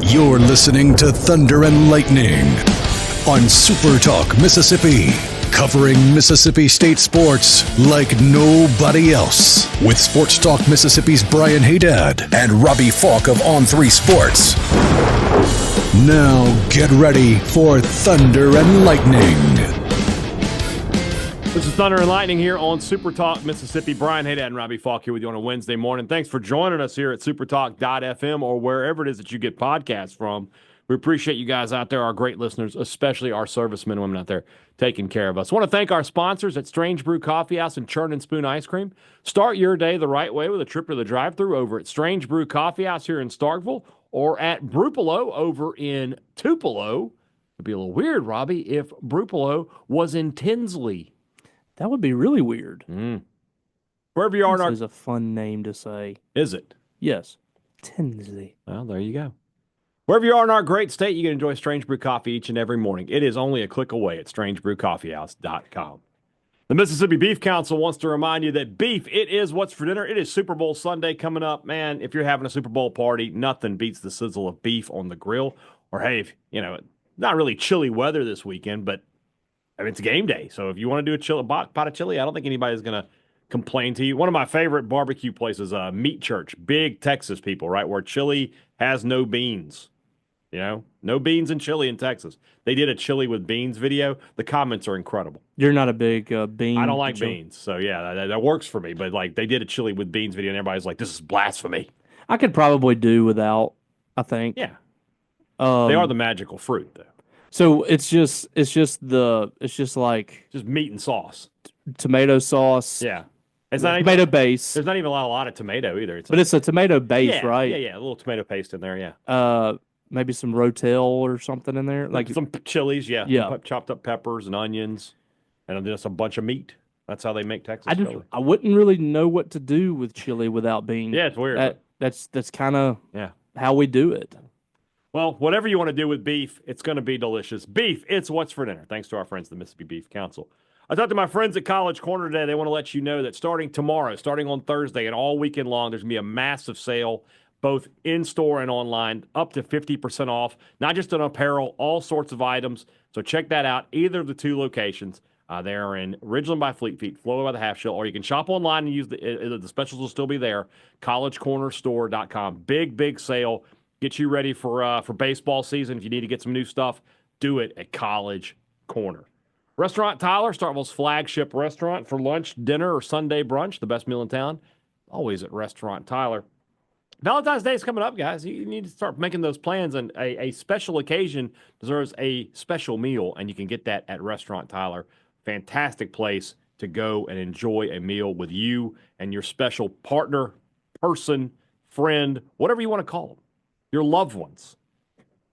You're listening to Thunder and Lightning on SuperTalk Mississippi, covering Mississippi State sports like nobody else. With Sports Talk Mississippi's Brian Hadad and Robbie Faulk of On3 Sports. Now get ready for Thunder and Lightning. This is Thunder and Lightning here on SuperTalk Mississippi. Brian Hadad and Robbie Faulk here with you on a Wednesday morning. Thanks for joining us here at supertalk.fm or wherever it is that you get podcasts from. We appreciate you guys out there, our great listeners, especially our servicemen and women out there taking care of us. I want to thank our sponsors at Strange Brew Coffee House and Churn and Spoon Ice Cream. Start your day the right way with a trip to the drive-thru over at Strange Brew Coffee House here in Starkville or at Brupolo over in Tupelo. It'd be a little weird, Robbie, if Brupolo was in Tinsley. That would be really weird. Wherever you are in our... Tinsley's a fun name to say. Is it? Yes. Tinsley. Well, there you go. Wherever you are in our great state, you can enjoy Strange Brew Coffee each and every morning. It is only a click away at strangebrewcoffeehouse.com. The Mississippi Beef Council wants to remind you that beef, it is what's for dinner. It is Super Bowl Sunday coming up. Man, if you're having a Super Bowl party, nothing beats the sizzle of beef on the grill. Or, hey, if, not really chilly weather this weekend, but it's game day. So if you want to do a pot of chili, I don't think anybody's going to complain to you. One of my favorite barbecue places, Meat Church, big Texas people, right, where chili has no beans. No beans and chili in Texas. They did a chili with beans video. The comments are incredible. You're not a big bean. I don't like beans. So, yeah, that works for me. But, they did a chili with beans video, and everybody's like, this is blasphemy. I could probably do without, I think. Yeah. They are the magical fruit, though. So it's just like just meat and sauce, tomato sauce. Yeah, it's not tomato base. There's not even a lot of tomato either. It's a tomato base, right? Yeah, a little tomato paste in there. Yeah. Maybe some Rotel or something in there, like some chilies. Yeah. Yeah. Chopped up peppers and onions, and just a bunch of meat. That's how they make Texas chili. I wouldn't really know what to do with chili without beans. Yeah, it's weird. That's kind of how we do it. Well, whatever you want to do with beef, it's going to be delicious. Beef, it's what's for dinner. Thanks to our friends, the Mississippi Beef Council. I talked to my friends at College Corner today. They want to let you know that starting tomorrow, starting on Thursday, and all weekend long, there's going to be a massive sale, both in-store and online, up to 50% off, not just on apparel, all sorts of items. So check that out, either of the two locations. They are in Ridgeland by Fleet Feet, Florida by the Half Shell, or you can shop online and use the specials will still be there, collegecornerstore.com. Big sale. Get you ready for baseball season. If you need to get some new stuff, do it at College Corner. Restaurant Tyler, Starkville's flagship restaurant for lunch, dinner, or Sunday brunch. The best meal in town, always at Restaurant Tyler. Valentine's Day is coming up, guys. You need to start making those plans, and a special occasion deserves a special meal, and you can get that at Restaurant Tyler. Fantastic place to go and enjoy a meal with you and your special partner, person, friend, whatever you want to call them. Your loved ones.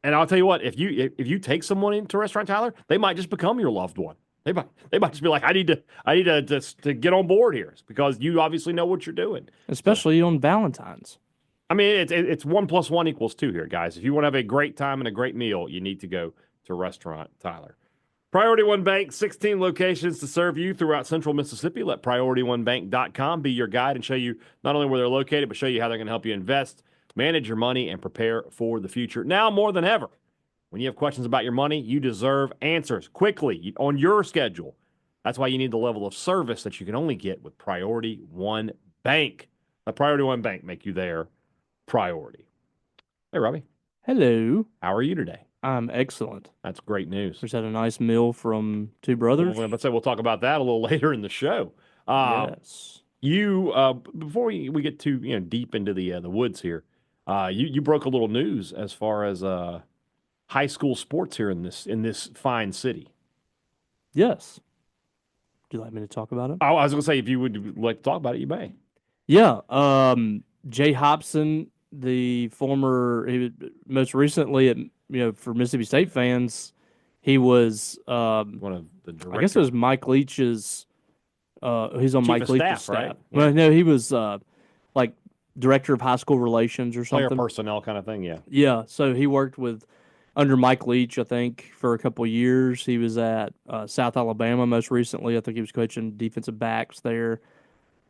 And I'll tell you what, if you take someone into Restaurant Tyler, they might just become your loved one. They might just be like, I need to get on board here because you obviously know what you're doing. Especially on Valentine's. I mean, it's 1 + 1 = 2 here, guys. If you want to have a great time and a great meal, you need to go to Restaurant Tyler. Priority One Bank, 16 locations to serve you throughout central Mississippi. Let PriorityOneBank.com be your guide and show you not only where they're located, but show you how they're going to help you invest, manage your money, and prepare for the future. Now more than ever, when you have questions about your money, you deserve answers quickly on your schedule. That's why you need the level of service that you can only get with Priority One Bank. Let Priority One Bank make you their priority. Hey, Robbie. Hello. How are you today? I'm excellent. That's great news. Just had a nice meal from two brothers. Let's say we'll talk about that a little later in the show. Yes. You before we get too deep into the woods here, you broke a little news as far as high school sports here in this fine city. Yes. Would you like me to talk about it? I was going to say, if you would like to talk about it, you may. Yeah. Jay Hobson, the most recently for Mississippi State fans, he was one of the directors. I guess it was Mike Leach's. He's on Mike Leach's staff. Right? Yeah. Well, no, he was like director of high school relations or something. Player personnel kind of thing, yeah. Yeah, so he worked under Mike Leach, I think, for a couple of years. He was at South Alabama most recently. I think he was coaching defensive backs there.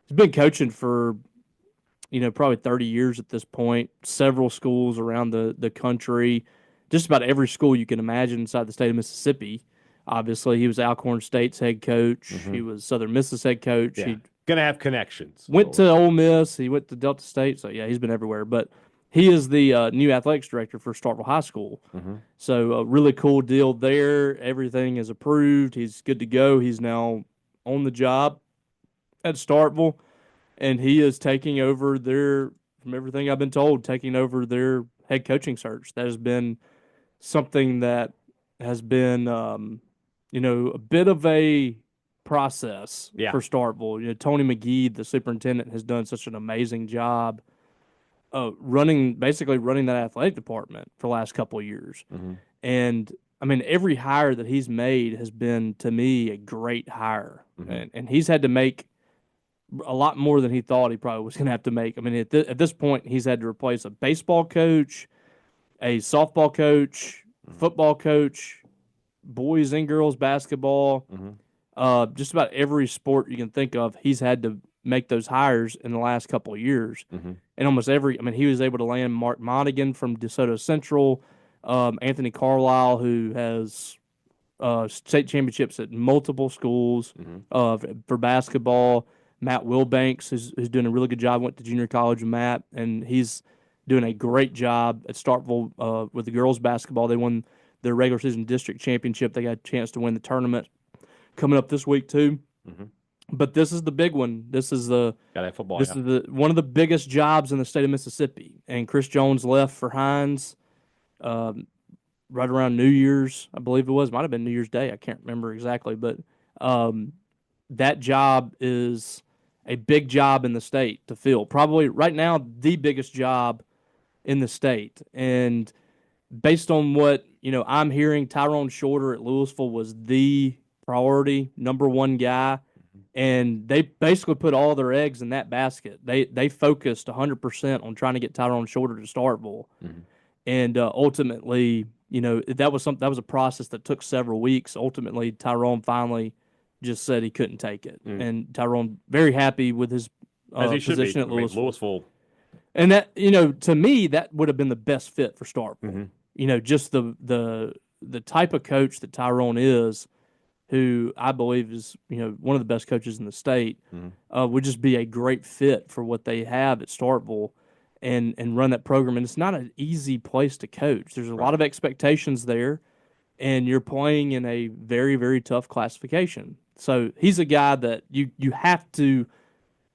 He's been coaching for probably 30 years at this point, several schools around the country, just about every school you can imagine inside the state of Mississippi. Obviously, he was Alcorn State's head coach. He was Southern Miss's head coach. Yeah. He Going to have connections. went to Ole Miss. He went to Delta State. So, yeah, he's been everywhere. But he is the new athletics director for Starkville High School. So, a really cool deal there. Everything is approved. He's good to go. He's now on the job at Starkville, and he is taking over from everything I've been told, taking over their head coaching search. That has been something that has been, a bit of a process for Starkville. Tony McGee, the superintendent, has done such an amazing job running that athletic department for the last couple of years. And I mean, every hire that he's made has been, to me, a great hire. And he's had to make a lot more than he thought he probably was going to have to make. I mean, at this point, he's had to replace a baseball coach, a softball coach, football coach, boys and girls basketball, just about every sport you can think of. He's had to make those hires in the last couple of years. And almost he was able to land Mark Monaghan from DeSoto Central, Anthony Carlisle, who has state championships at multiple schools for basketball. Matt Wilbanks, who's doing a really good job, went to junior college with Matt, and he's doing a great job at Starkville with the girls basketball. They won their regular season district championship. They got a chance to win the tournament coming up this week too. But this is the big one. This is the football. This is one of the biggest jobs in the state of Mississippi. And Chris Jones left for Hines right around New Year's, I believe it was. Might have been New Year's Day. I can't remember exactly, but that job is a big job in the state to fill. Probably right now the biggest job in the state. And based on what I'm hearing, Tyrone Shorter at Louisville was the priority, number one guy, and they basically put all their eggs in that basket. They focused 100% on trying to get Tyrone Shorter to Starkville, and ultimately, that was a process that took several weeks. Ultimately, Tyrone finally just said he couldn't take it, and Tyrone very happy with his position at Louisville. And that, to me, that would have been the best fit for Starkville. Just the type of coach that Tyrone is, who I believe is, one of the best coaches in the state, would just be a great fit for what they have at Starkville and run that program. And it's not an easy place to coach. There's a lot of expectations there, and you're playing in a very, very tough classification. So he's a guy that you have to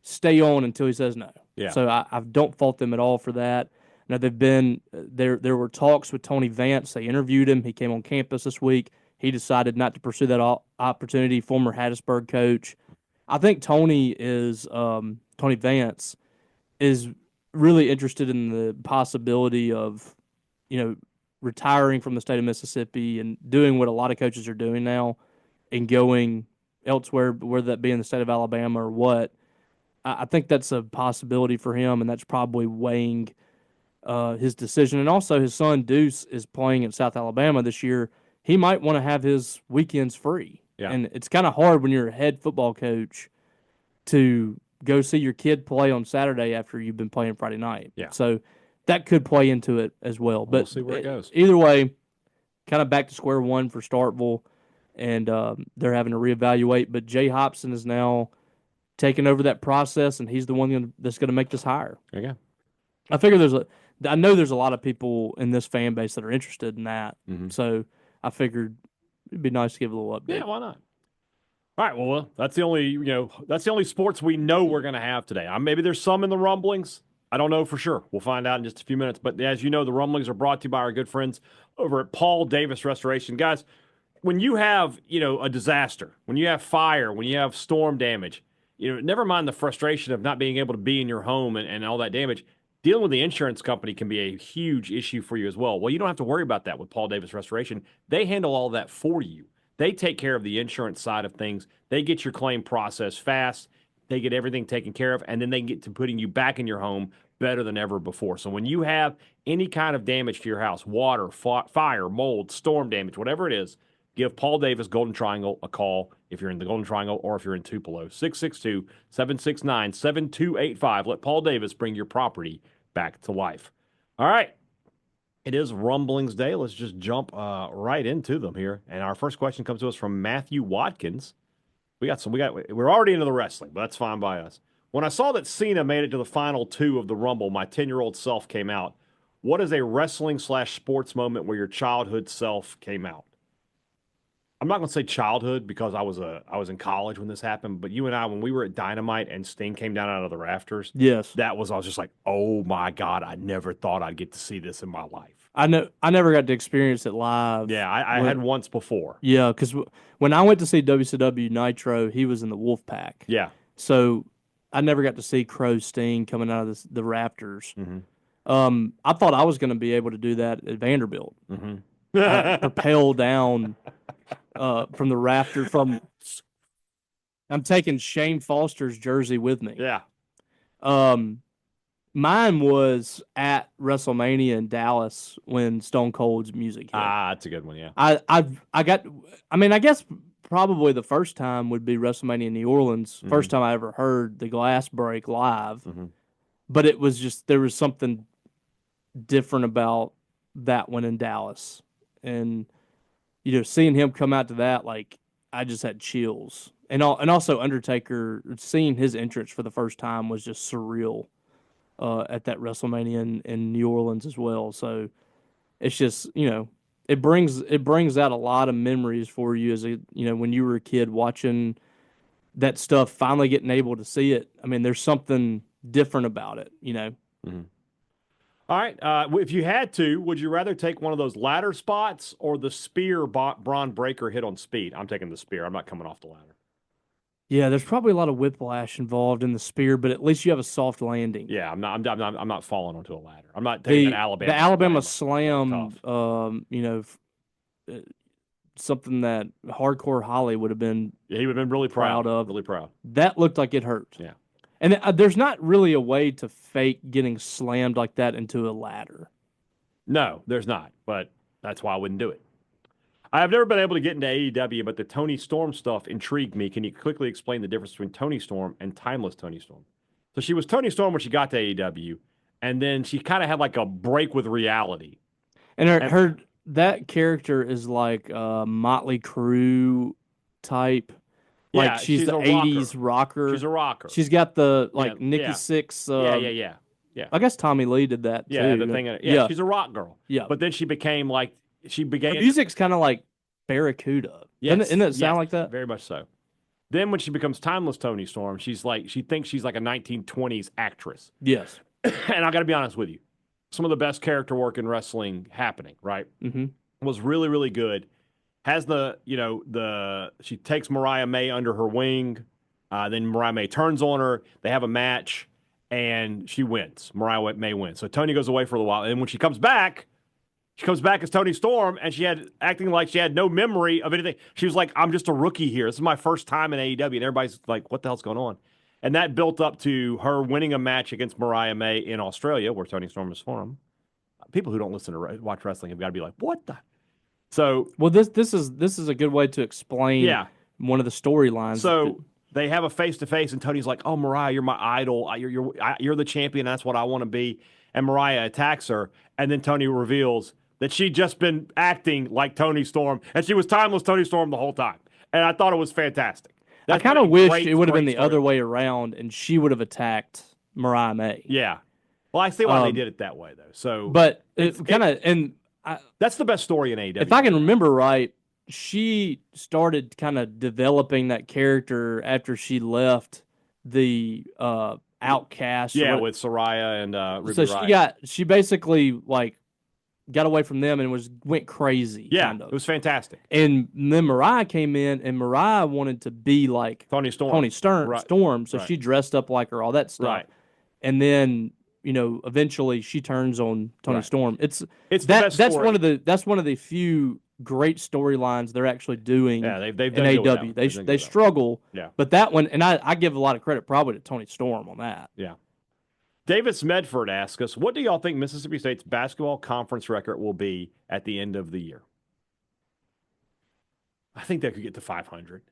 stay on until he says no. Yeah. So I don't fault them at all for that. Now, they've been there were talks with Tony Vance. They interviewed him. He came on campus this week. He decided not to pursue that opportunity, former Hattiesburg coach. I think Tony Vance is really interested in the possibility of, retiring from the state of Mississippi and doing what a lot of coaches are doing now and going elsewhere, whether that be in the state of Alabama or what. I think that's a possibility for him, and that's probably weighing his decision. And also his son Deuce is playing at South Alabama this year. He might want to have his weekends free. Yeah. And it's kind of hard when you're a head football coach to go see your kid play on Saturday after you've been playing Friday night. Yeah. So that could play into it as well. But we'll see where it goes. Either way, kind of back to square one for Starkville, and they're having to reevaluate. But Jay Hobson is now taking over that process, and he's the one that's going to make this hire. There you go. I know there's a lot of people in this fan base that are interested in that. So I figured it'd be nice to give a little update. Yeah, why not? All right, well, that's the only sports we know we're going to have today. Maybe there's some in the Rumblings. I don't know for sure. We'll find out in just a few minutes. But as you know, the Rumblings are brought to you by our good friends over at Paul Davis Restoration. Guys, when you have, a disaster, when you have fire, when you have storm damage, never mind the frustration of not being able to be in your home and all that damage. Dealing with the insurance company can be a huge issue for you as well. Well, you don't have to worry about that with Paul Davis Restoration. They handle all that for you. They take care of the insurance side of things. They get your claim processed fast. They get everything taken care of, and then they get to putting you back in your home better than ever before. So when you have any kind of damage to your house, water, fire, mold, storm damage, whatever it is, Give Paul Davis Golden Triangle a call if you're in the Golden Triangle or if you're in Tupelo. 662-769-7285. Let Paul Davis bring your property back to life. All right. It is Rumblings Day. Let's just jump right into them here. And our first question comes to us from Matthew Watkins. We're already into the wrestling, but that's fine by us. When I saw that Cena made it to the final 2 of the Rumble, my 10-year-old self came out. What is a wrestling/sports moment where your childhood self came out? I'm not going to say childhood because I was in college when this happened, but you and I, when we were at Dynamite and Sting came down out of the rafters, Yes, I was just like, oh my God, I never thought I'd get to see this in my life. I know. I never got to experience it live. Yeah, I had once before. Yeah, because when I went to see WCW Nitro, he was in the Wolfpack. Yeah. So I never got to see Crow Sting coming out of the rafters. Mm-hmm. I thought I was going to be able to do that at Vanderbilt. Mm-hmm. Propel down from the rafter. I'm taking Shane Foster's jersey with me. Yeah. Mine was at WrestleMania in Dallas when Stone Cold's music hit. That's a good one. Yeah. I guess probably the first time would be WrestleMania in New Orleans. Mm-hmm. First time I ever heard the glass break live. Mm-hmm. But it was just, there was something different about that one in Dallas. And, seeing him come out to that, like, I just had chills. And also Undertaker, seeing his entrance for the first time was just surreal at that WrestleMania in New Orleans as well. So it's just, it brings out a lot of memories for you as when you were a kid watching that stuff, finally getting able to see it. I mean, there's something different about it, Mm-hmm. All right. If you had to, would you rather take one of those ladder spots or the spear Braun Breaker hit on Speed? I'm taking the spear. I'm not coming off the ladder. Yeah, there's probably a lot of whiplash involved in the spear, but at least you have a soft landing. Yeah, I'm not falling onto a ladder. I'm not taking The Alabama. The Alabama slam, something that Hardcore Holly would have been. Yeah, he would have been really proud of. Really proud. That looked like it hurt. Yeah. And there's not really a way to fake getting slammed like that into a ladder. No, there's not. But that's why I wouldn't do it. I have never been able to get into AEW, but the Toni Storm stuff intrigued me. Can you quickly explain the difference between Toni Storm and Timeless Toni Storm? So she was Toni Storm when she got to AEW, and then she kind of had like a break with reality. And her that character is like a Motley Crue type. Like Yeah, she's the 80s rocker. She's a rocker. She's got the Nikki Sixx. Yeah. I guess Tommy Lee did that too. Yeah, the thing. Yeah, she's a rock girl. Yeah. But then she became like, her music's kind of like Barracuda. Yes. Doesn't it sound like that? Very much so. Then when she becomes Timeless Toni Storm, she thinks she's like a 1920s actress. Yes. And I got to be honest with you. Some of the best character work in wrestling happening, right? Mm-hmm. Was really, really good. Has she takes Mariah May under her wing. Then Mariah May turns on her. They have a match, and she wins. Mariah May wins. So Toni goes away for a while. And when she comes back as Toni Storm, and acting like she had no memory of anything. She was like, I'm just a rookie here. This is my first time in AEW. And everybody's like, what the hell's going on? And that built up to her winning a match against Mariah May in Australia, where Toni Storm is from. People who don't watch wrestling have got to be like, what the? So, well, this is a good way to explain one of the storylines. So they have a face-to-face, and Tony's like, oh, Mariah, you're my idol. You're the champion. That's what I want to be. And Mariah attacks her, and then Tony reveals that she'd just been acting like Toni Storm, and she was Timeless Toni Storm the whole time. And I thought it was fantastic. I kind of wish it would have been the other way around, and she would have attacked Mariah May. Yeah. Well, I see why they did it that way, though. So, but that's the best story in AEW. If I can remember right, she started kind of developing that character after she left the Outcast. Yeah, with Saraya and Ruby so Riott. she basically got away from them and went crazy. Yeah, kind of. It was fantastic. And then Mariah came in, and Mariah wanted to be like Toni Storm. Storm, so she dressed up like her, all that stuff. Right. And then eventually she turns on Toni Storm. It's the best that's story. That's one of the few great storylines they're actually doing. Yeah, they've in AEW. They struggle. Yeah. But that one, and I give a lot of credit probably to Toni Storm on that. Yeah. Davis Medford asks us, what do y'all think Mississippi State's basketball conference record will be at the end of the year? I think they could get to 500.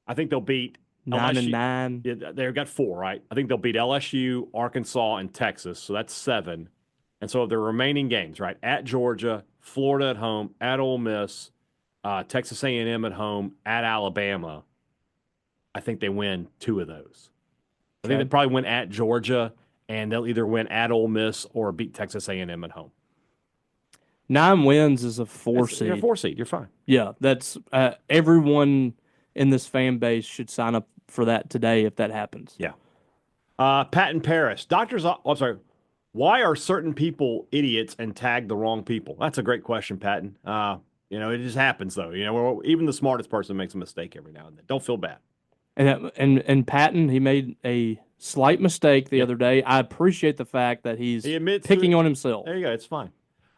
I think they'll beat 9-9. Yeah, they've got 4, right? I think they'll beat LSU, Arkansas, and Texas. So that's 7. And so the remaining games, right? At Georgia, Florida at home, at Ole Miss, Texas A&M at home, at Alabama. I think they win 2 of those. I think they probably win at Georgia, and they'll either win at Ole Miss or beat Texas A&M at home. 9 wins is a 4 seed. You're a 4 seed. You're fine. Yeah, that's everyone in this fan base should sign up for that today if that happens. Yeah. Pat in Paris. I'm sorry. Why are certain people idiots and tag the wrong people? That's a great question, Patton. It just happens, though. Even the smartest person makes a mistake every now and then. Don't feel bad. And Patton, he made a slight mistake the other day. I appreciate the fact that he admits picking on himself. There you go. It's fine.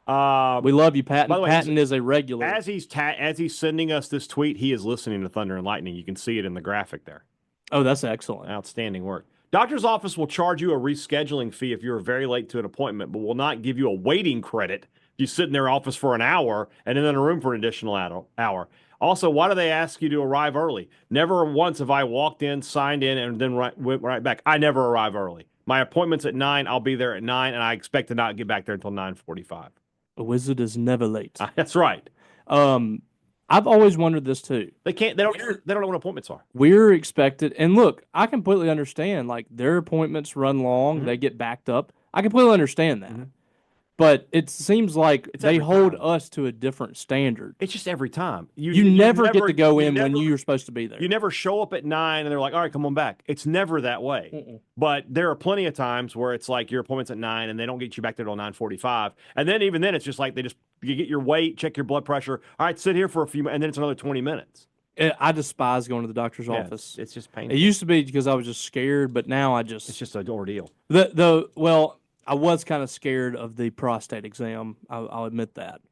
We love you, Patton. By the way, Patton is a regular. As he's sending us this tweet, he is listening to Thunder and Lightning. You can see it in the graphic there. Oh, that's excellent. Outstanding work. Doctor's office will charge you a rescheduling fee if you're very late to an appointment, but will not give you a waiting credit if you sit in their office for an hour and then in a room for an additional hour. Also, why do they ask you to arrive early? Never once have I walked in, signed in, and then went right back. I never arrive early. My appointment's at 9. I'll be there at 9, and I expect to not get back there until 9:45. A wizard is never late. That's right. I've always wondered this too. They don't know what appointments are. We're expected, and look, I completely understand. Like their appointments run long, they get backed up. I completely understand that. But it seems like they hold us to a different standard. It's just every time. You never get to go in when you're supposed to be there. You never show up at 9 and they're like, all right, come on back. It's never that way. But there are plenty of times where it's like your appointment's at 9 and they don't get you back there till 9:45. And then even then, it's just like you get your weight, check your blood pressure. All right, sit here for a few minutes, and then it's another 20 minutes. I despise going to the doctor's office. It's just painful. It used to be because I was just scared, but now it's just an ordeal. I was kind of scared of the prostate exam. I'll admit that.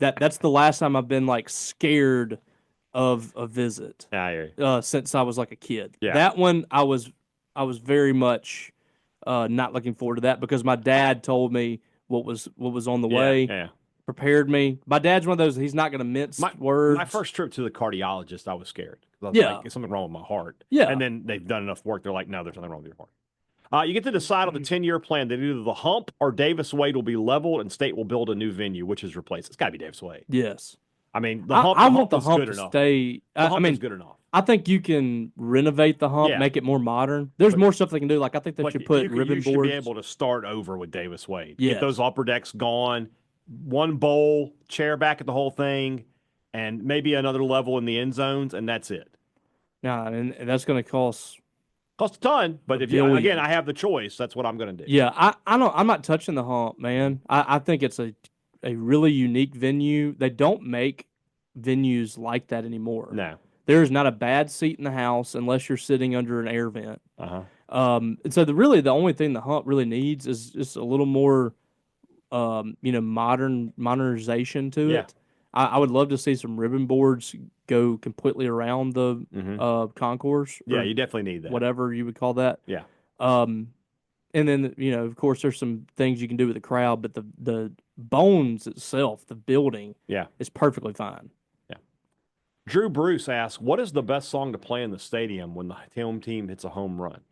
That's the last time I've been like scared of a visit. Since I was like a kid. Yeah. That one I was very much not looking forward to that because my dad told me what was on the way. Yeah. Prepared me. My dad's one of those. He's not going to mince words. My first trip to the cardiologist, I was scared. I was like, there's something wrong with my heart. Yeah. And then they've done enough work. They're like, no, there's nothing wrong with your heart. You get to decide on the 10-year plan that either the Hump or Davis Wade will be leveled and State will build a new venue, which is replaced. It's got to be Davis Wade. Yes. I mean, I want the Hump to stay. The Hump is good enough. I think you can renovate the Hump, make it more modern. There's more stuff they can do. Like I think they should put ribbon boards. You should be able to start over with Davis Wade. Yes. Get those upper decks gone. One bowl, chair back at the whole thing, and maybe another level in the end zones, and that's it. Yeah, and that's going to cost a ton. But if I have the choice, that's what I'm going to do. Yeah, I'm not touching the Hump, man. I think it's a really unique venue. They don't make venues like that anymore. No, there is not a bad seat in the house unless you're sitting under an air vent. And so the only thing the Hump really needs is just a little more. Modernization to it. I would love to see some ribbon boards go completely around the concourse. Yeah, you definitely need that. Whatever you would call that. Yeah. And then of course, there's some things you can do with the crowd, but the bones itself, the building, is perfectly fine. Yeah. Drew Bruce asks, "What is the best song to play in the stadium when the home team hits a home run?"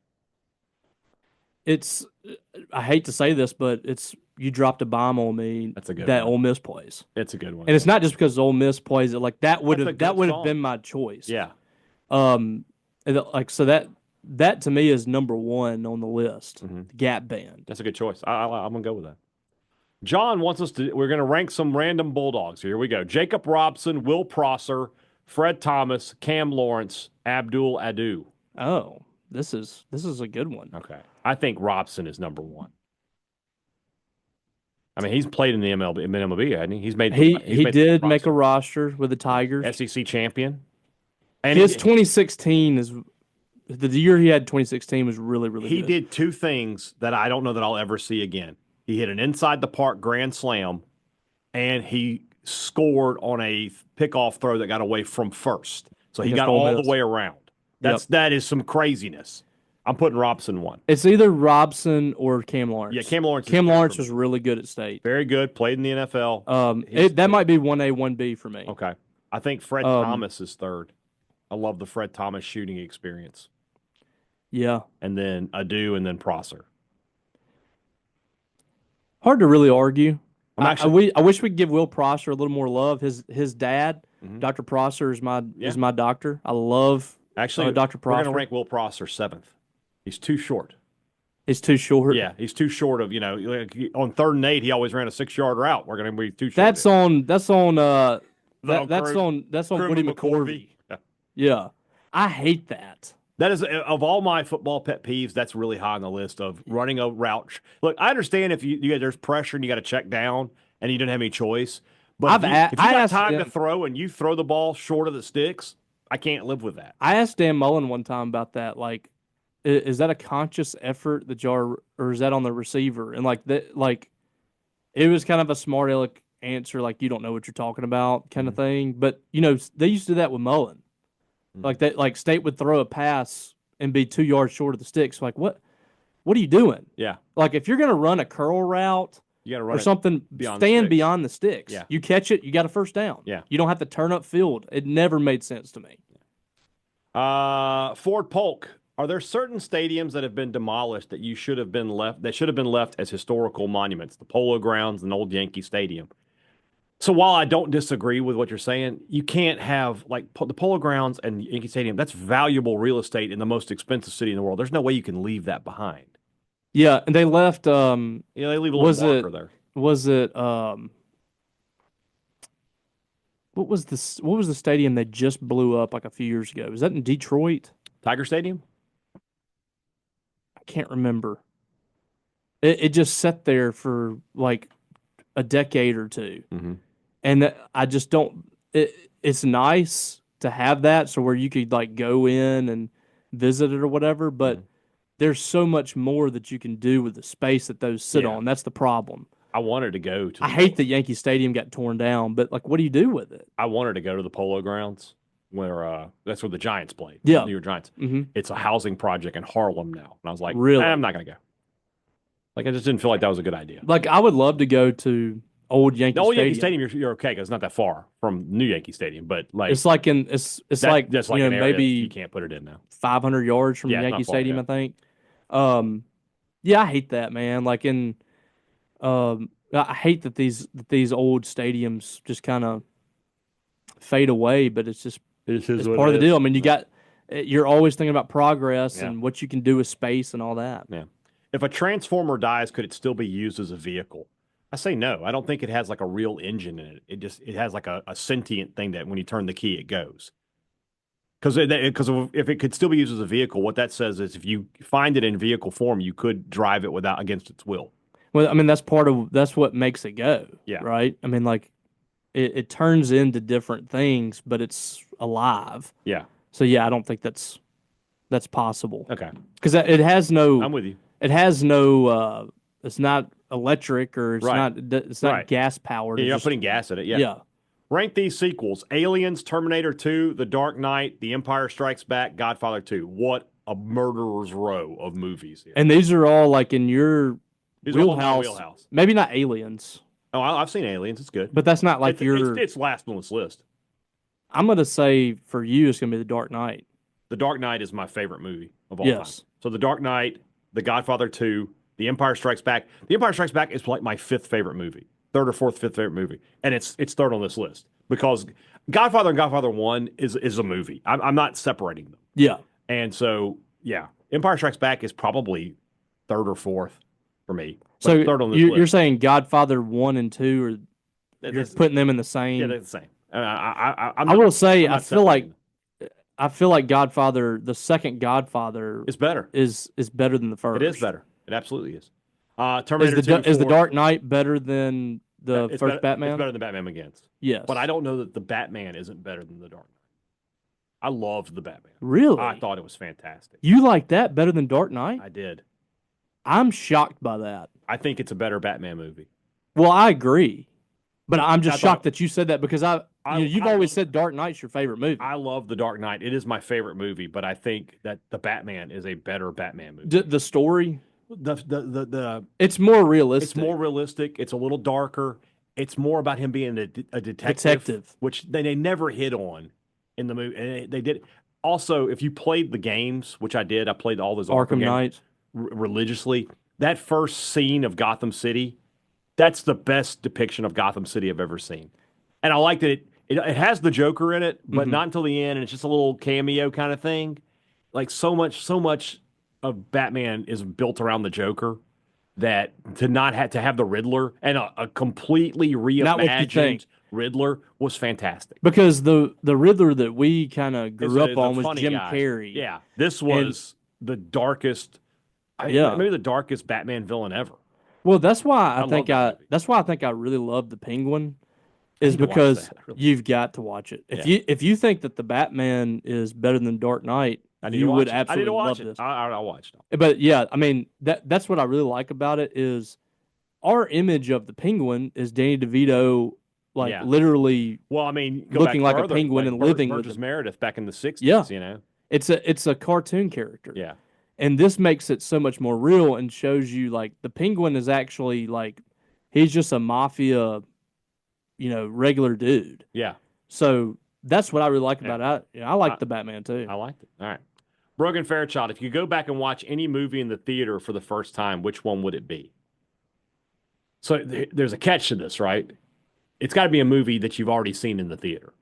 I hate to say this, but it's You Dropped a Bomb on Me. That's a good that one. Ole Miss plays. It's a good one. And it's not just because Ole Miss plays it. Like that would have been my choice. Yeah. That to me is number one on the list. The Gap Band. That's a good choice. I'm gonna go with that. John wants us to. We're gonna rank some random Bulldogs. Here we go. Jacob Robson, Will Prosser, Fred Thomas, Cam Lawrence, Abdul Adu. Oh, this is a good one. Okay. I think Robson is number one. I mean, he's played in the MLB, hasn't he? He did make a roster with the Tigers. SEC champion. And his 2016 is the year he had 2016 was really, really good. He did two things that I don't know that I'll ever see again. He hit an inside the park grand slam, and he scored on a pickoff throw that got away from first. So he got all the way around. That is some craziness. I'm putting Robson one. It's either Robson or Cam Lawrence. Yeah, Cam Lawrence. Cam Lawrence was really good at State. Very good. Played in the NFL. That might be 1A, 1B for me. Okay. I think Fred Thomas is third. I love the Fred Thomas shooting experience. Yeah. And then Adu and then Prosser. Hard to really argue. I wish we could give Will Prosser a little more love. His dad, Dr. Prosser, is my doctor. I love Dr. Prosser. We're going to rank Will Prosser 7th. He's too short. He's too short. Yeah, he's too short of, on 3rd and 8, he always ran a 6-yard route. We're going to be too short. That's on Woody McCorvey. Yeah. I hate that. That is, of all my football pet peeves, that's really high on the list of running a route. Look, I understand if there's pressure and you got to check down and you don't have any choice. But if you got time to throw and you throw the ball short of the sticks, I can't live with that. I asked Dan Mullen one time about that. Like, is that a conscious effort that y'all, or is that on the receiver? And it was kind of a smart aleck answer, like you don't know what you're talking about, kind of thing. But they used to do that with Mullen. Like that, like State would throw a pass and be 2 yards short of the sticks. Like what are you doing? Yeah. Like if you're gonna run a curl route, you got to run or something, stand beyond the sticks. Yeah. You catch it, you got a first down. Yeah. You don't have to turn up field. It never made sense to me. Ford Polk. Are there certain stadiums that have been demolished that should have been left as historical monuments? The Polo Grounds and Old Yankee Stadium. So while I don't disagree with what you're saying, you can't have the Polo Grounds and Yankee Stadium. That's valuable real estate in the most expensive city in the world. There's no way you can leave that behind. Yeah, and they left. They leave a little marker there. Was it? What was this? What was the stadium they just blew up like a few years ago? Was that in Detroit? Tiger Stadium? I can't remember. It just sat there for like a decade or two. Mm-hmm. And I just don't. It's nice to have that, so where you could go in and visit it or whatever. But there's so much more that you can do with the space that those sit on. That's the problem. I wanted to go to. I hate that Yankee Stadium got torn down, but what do you do with it? I wanted to go to the Polo Grounds where that's where the Giants played. Yeah, New York Giants. Mm-hmm. It's a housing project in Harlem now, and I was like, really? I'm not going to go. I just didn't feel like that was a good idea. I would love to go to Old Yankee Stadium. Yankee Stadium, you're okay because it's not that far from New Yankee Stadium, but it's like maybe you can't put it in now. 500 yards from Yankee Stadium, I think. I hate that, man. I hate that these old stadiums just kind of fade away, but it's part of the deal. I mean, you're always thinking about progress and what you can do with space and all that. Yeah. If a transformer dies, could it still be used as a vehicle? I say no. I don't think it has a real engine in it. It has a sentient thing that when you turn the key, it goes. Because if it could still be used as a vehicle, what that says is if you find it in vehicle form, you could drive it against its will. Well, I mean, that's what makes it go. Yeah. Right. I mean, it turns into different things, but it's alive. Yeah. So I don't think that's possible. Okay. Because it has no. I'm with you. It has no. It's not electric or it's right. not gas powered. You're not putting gas in it. Yeah. Yeah. Rank these sequels: Aliens, Terminator 2, The Dark Knight, The Empire Strikes Back, Godfather 2. What a murderer's row of movies here. And these are all in your wheelhouse. Maybe not Aliens. Oh, I've seen Aliens. It's good. But that's not it's last on this list. I'm going to say for you it's going to be The Dark Knight. The Dark Knight is my favorite movie of all time. So The Dark Knight, The Godfather 2, The Empire Strikes Back. The Empire Strikes Back is like my fifth favorite movie. Third or fourth, fifth favorite movie. And it's third on this list because Godfather and Godfather 1 is a movie. I'm not separating them. Yeah. And so, Empire Strikes Back is probably third or fourth for me. So third on this list. You're saying Godfather 1 and 2 you're putting them in the same. Yeah, they're the same. I will say I feel like Godfather, the second Godfather is better. Is better than the first. It is better. It absolutely is. Terminator 2 is the Dark Knight better than the first Batman? It's better than Batman Begins. Yes. But I don't know that the Batman isn't better than the Dark Knight. I loved the Batman. Really? I thought it was fantastic. You like that better than Dark Knight? I did. I'm shocked by that. I think it's a better Batman movie. Well, I agree. But I'm just shocked that you said that because you've always said Dark Knight's your favorite movie. I love The Dark Knight. It is my favorite movie, but I think that the Batman is a better Batman movie. The story? The It's more realistic. It's more realistic. It's a little darker. it's more about him being a detective, which they never hit on in the movie. And they did. Also, if you played the games, which I did, I played all those Arkham games Knight religiously. That first scene of Gotham City, that's the best depiction of Gotham City I've ever seen. And I like that it has the Joker in it, but not until the end, and it's just a little cameo kind of thing. Like so much of Batman is built around the Joker that to not have to have the Riddler and a completely reimagined Riddler was fantastic. Because the Riddler that we kind of grew up on was Jim Carrey. Yeah, this was the darkest, maybe the darkest Batman villain ever. Well, that's why I think I really love the Penguin, is because you've got to watch it. If you think that the Batman is better than Dark Knight, you would absolutely love this. I watched it. But yeah, I mean that's what I really like about it is our image of the Penguin is Danny DeVito, literally. Well, I mean, looking like a penguin and living with Burgess Meredith back in the 60s. Yeah. You know, it's a cartoon character. Yeah, and this makes it so much more real and shows you like the Penguin is actually like he's just a mafia, regular dude. Yeah. So that's what I really like about it. I like the Batman too. I liked it. All right. Brogan Fairchild, if you go back and watch any movie in the theater for the first time, which one would it be? So there's a catch to this, right? It's got to be a movie that you've already seen in the theater.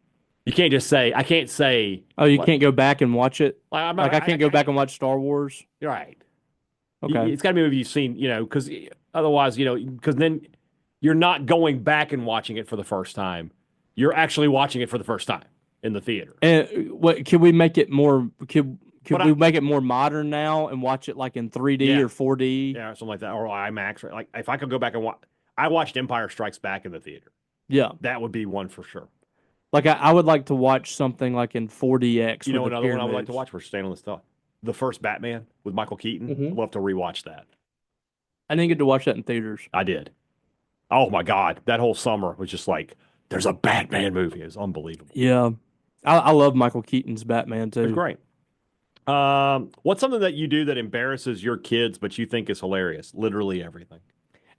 You can't just say, I can't say. Oh, you can't go back and watch it? I can't go back and watch Star Wars? Right. Okay. It's got to be a movie you've seen, because otherwise, because then you're not going back and watching it for the first time. You're actually watching it for the first time in the theater. And can we make it more? Could we make it more modern now and watch it like in 3D or 4D? Yeah, something like that, or IMAX. Right? Like if I could go back and watch, I watched Empire Strikes Back in the theater. Yeah, that would be one for sure. Like I would like to watch something like in 4DX. You know, another one I would like to watch. We're staying on this stuff. The first Batman with Michael Keaton. I'd love to rewatch that. I didn't get to watch that in theaters. I did. Oh my God, that whole summer was just like, there's a Batman movie. It was unbelievable. Yeah, I love Michael Keaton's Batman too. It's great. What's something that you do that embarrasses your kids, but you think is hilarious? Literally everything.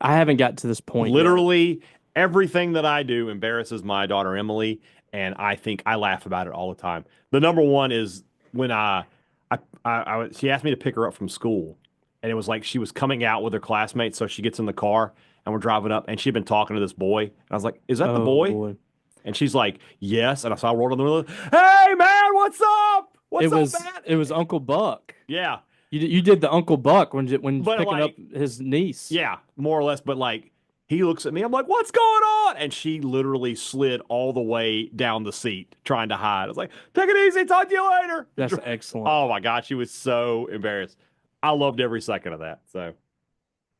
I haven't got to this point. Literally everything that I do embarrasses my daughter Emily, and I think I laugh about it all the time. The number one is when she asked me to pick her up from school, and it was like she was coming out with her classmates, so she gets in the car and we're driving up, and she'd been talking to this boy, and I was like, "Is that the boy?" And she's like, "Yes," and so I rolled in the middle. Hey man, what's up? It was Uncle Buck. Yeah. You did the Uncle Buck when picking up his niece. Yeah, more or less. But like, he looks at me. I'm like, "What's going on?" And she literally slid all the way down the seat trying to hide. I was like, "Take it easy. Talk to you later." That's excellent. Oh my God, she was so embarrassed. I loved every second of that. So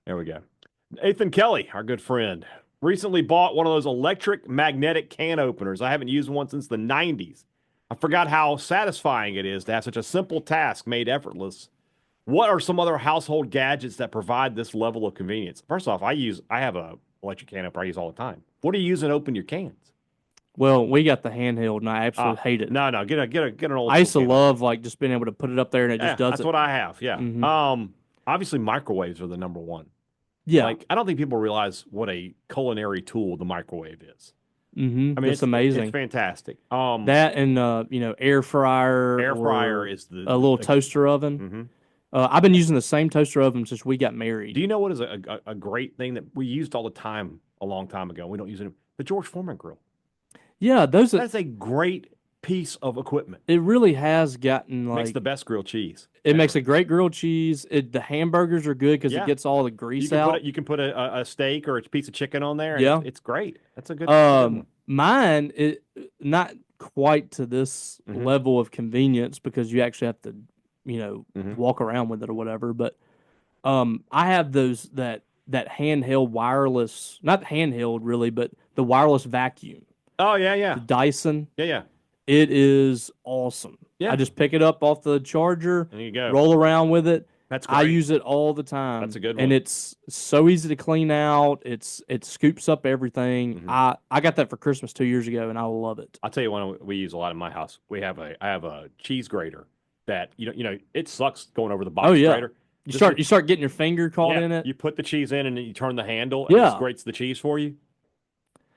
there we go. Ethan Kelly, our good friend, recently bought one of those electric magnetic can openers. I haven't used one since the 90s. I forgot how satisfying it is to have such a simple task made effortless. What are some other household gadgets that provide this level of convenience? First off, I have a electric can opener I use all the time. What do you use to open your cans? Well, we got the handheld, and I absolutely hate it. No, get an old. I used to love like just being able to put it up there and it just does it. That's what I have. Yeah. Mm-hmm. Obviously, microwaves are the number one. Yeah. Like, I don't think people realize what a culinary tool the microwave is. Mm-hmm. I mean, it's amazing. It's fantastic. That and air fryer. Air fryer is a little toaster oven. Mm-hmm. I've been using the same toaster oven since we got married. Do you know what is a great thing that we used all the time a long time ago? We don't use it. The George Foreman grill. Yeah, that's a great piece of equipment. It really has gotten like makes the best grilled cheese. It makes a great grilled cheese. The hamburgers are good because it gets all the grease out. You can put a steak or a piece of chicken on there. Yeah, it's great. That's a good one. Mine is not quite to this level of convenience because you actually have to, walk around with it or whatever. But I have that handheld wireless, not handheld really, but the wireless vacuum. Oh yeah. The Dyson. Yeah. It is awesome. Yeah. I just pick it up off the charger. There you go. Roll around with it. That's great. I use it all the time. That's a good one. And it's so easy to clean out. It scoops up everything. I got that for Christmas 2 years ago, and I love it. I'll tell you one we use a lot in my house. I have a cheese grater that it sucks going over the box grater. You start getting your finger caught in it. You put the cheese in and then you turn the handle and it just grates the cheese for you.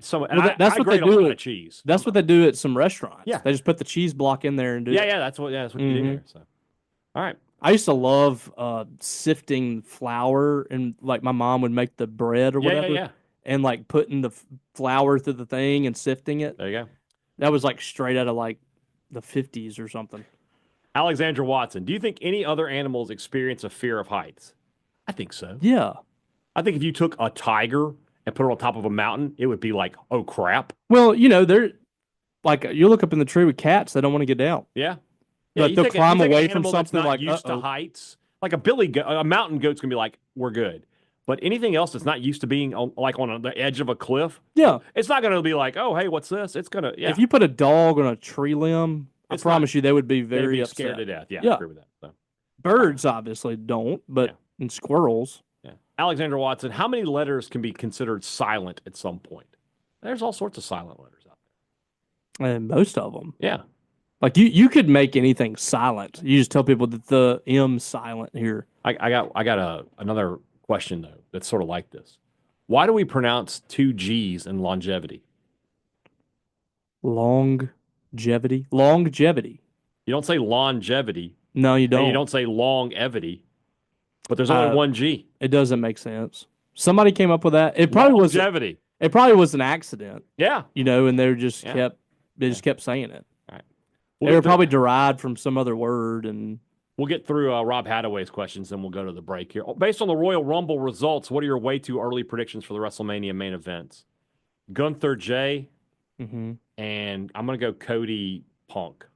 And that's I what they grate a do lot at of cheese. That's what they do at some restaurants. Yeah. They just put the cheese block in there and do it. Yeah, that's what you do there. So, all right. I used to love sifting flour, and like my mom would make the bread or whatever, Yeah. and like putting the flour through the thing and sifting it. There you go. That was like straight out of like the 50s or something. Alexandra Watson, do you think any other animals experience a fear of heights? I think so. Yeah. I think if you took a tiger and put it on top of a mountain, it would be like, oh crap. Well, they're like you look up in the tree with cats, they don't want to get down. Yeah. Like they'll climb away from that's something not like used to heights. Like a mountain goat's gonna be like, we're good. But anything else that's not used to being on the edge of a cliff, yeah, it's not gonna be like, oh hey, what's this? It's gonna If you put a dog on a tree limb, I promise you they would be very upset. scared to death. Yeah, Yeah. I agree with that. So. Birds obviously don't, but and squirrels. Yeah. Alexandra Watson, how many letters can be considered silent at some point? There's all sorts of silent letters out there. And most of them. Yeah. Like you could make anything silent. You just tell people that the M's silent here. I got another question though that's sort of like this. Why do we pronounce two G's in longevity? Longevity. You don't say longevity. No, you don't. And you don't say longevity. But there's only one G. It doesn't make sense. Somebody came up with that. It probably was longevity. It probably was an accident. Yeah. And they just kept saying it. All right. They were probably derived from some other word, and we'll get through Rob Hadaway's questions, then we'll go to the break here. Based on the Royal Rumble results, what are your way too early predictions for the WrestleMania main events? Gunther Jay, and I'm going to go Cody Punk.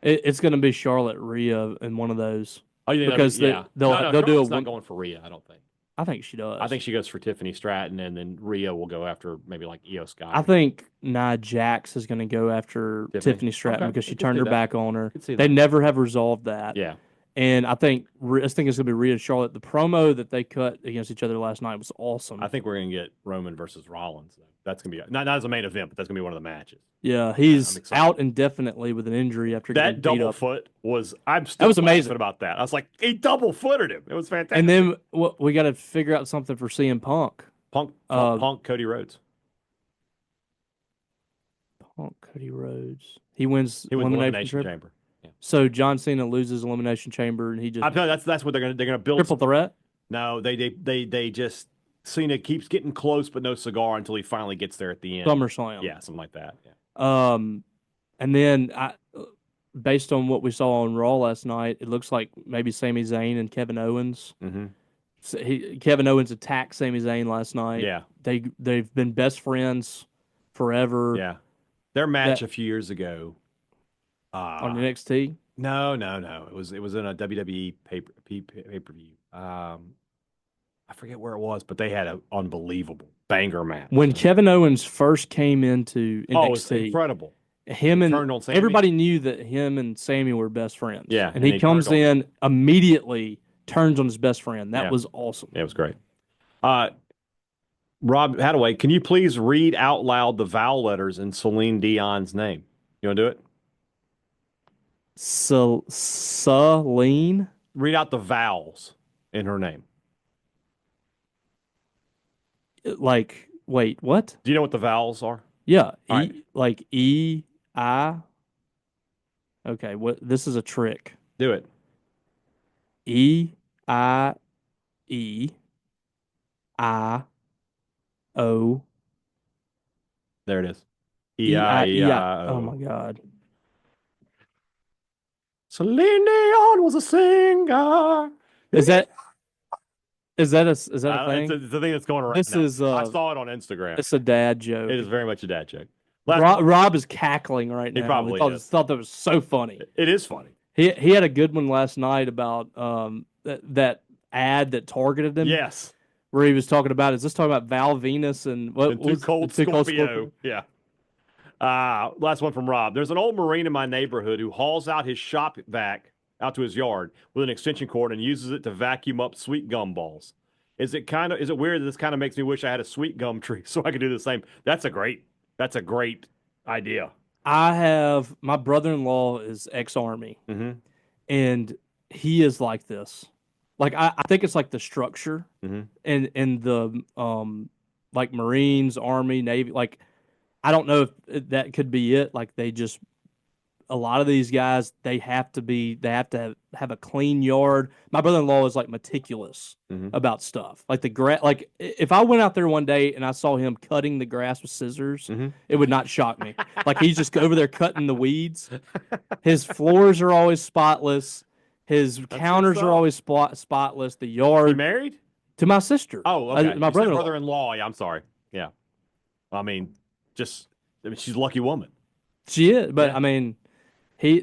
It's going to be Charlotte Rhea in one of those. Oh, yeah, because they'll do not going for Rhea, I don't think. I think she does. I think she goes for Tiffany Stratton, and then Rhea will go after maybe like Io Sky. I think Nia Jax is going to go after Tiffany Stratton because she turned her back on her. They never have resolved that. Yeah. And I think it's going to be Rhea and Charlotte. The promo that they cut against each other last night was awesome. I think we're going to get Roman versus Rollins. Though. That's going to be not as a main event, but that's going to be one of the matches. Yeah, he's out indefinitely with an injury after getting that beat double up. foot was. I'm still amazing about that. I was like, he double footed him. It was fantastic. And then we got to figure out something for CM Punk. Punk, Cody Rhodes. Punk, Cody Rhodes. He wins Elimination Chamber. Yeah. So John Cena loses Elimination Chamber, and he just. I know that's what they're gonna build. Triple threat. No, they just Cena keeps getting close, but no cigar until he finally gets there at the end. SummerSlam. Yeah, something like that. Yeah. And then based on what we saw on Raw last night, it looks like maybe Sami Zayn and Kevin Owens. So Kevin Owens attacked Sami Zayn last night. Yeah, they've been best friends forever. Yeah, their match a few years ago on NXT. No. It was in a WWE pay per view. I forget where it was, but they had an unbelievable banger match. When Kevin Owens first came into NXT, it's incredible. Him and everybody knew that him and Sammy were best friends. Yeah, and he comes in immediately, turns on his best friend. That was awesome. Yeah, it was great. Rob Hadaway, can you please read out loud the vowel letters in Celine Dion's name? You want to do it? Celine? Read out the vowels in her name. Like, wait, what? Do you know what the vowels are? Yeah, like E, I. Okay, this is a trick. Do it. E, I, E, I, O. There it is. E-I-E-I-O. Oh, my God. Celine Dion was a singer. Is that a thing? It's a thing that's going around. This is. I saw it on Instagram. It's a dad joke. It is very much a dad joke. Rob is cackling right now. He probably thought that was so funny. It is funny. He had a good one last night about that ad that targeted him. Yes. Where he was talking about, talking about Val Venus and what was Cold Scorpio. Yeah. Last one from Rob. There's an old Marine in my neighborhood who hauls out his shop vac out to his yard with an extension cord and uses it to vacuum up sweet gum balls. Is it weird that this kind of makes me wish I had a sweet gum tree so I could do the same? That's a great idea. My brother-in-law is ex-Army, and he is like this. Like I think it's like the structure and the like Marines, Army, Navy. Like, I don't know if that could be it. Like, a lot of these guys, they have to have a clean yard. My brother-in-law is like meticulous about stuff. Like the grass, like if I went out there one day and I saw him cutting the grass with scissors, it would not shock me. Like he's just over there cutting the weeds. His floors are always spotless. His counters are always spotless. The yard. You married? To my sister. Oh, okay. My brother-in-law. Brother-in-law. Yeah, I'm sorry. Yeah. I mean, she's a lucky woman. She is, but I mean,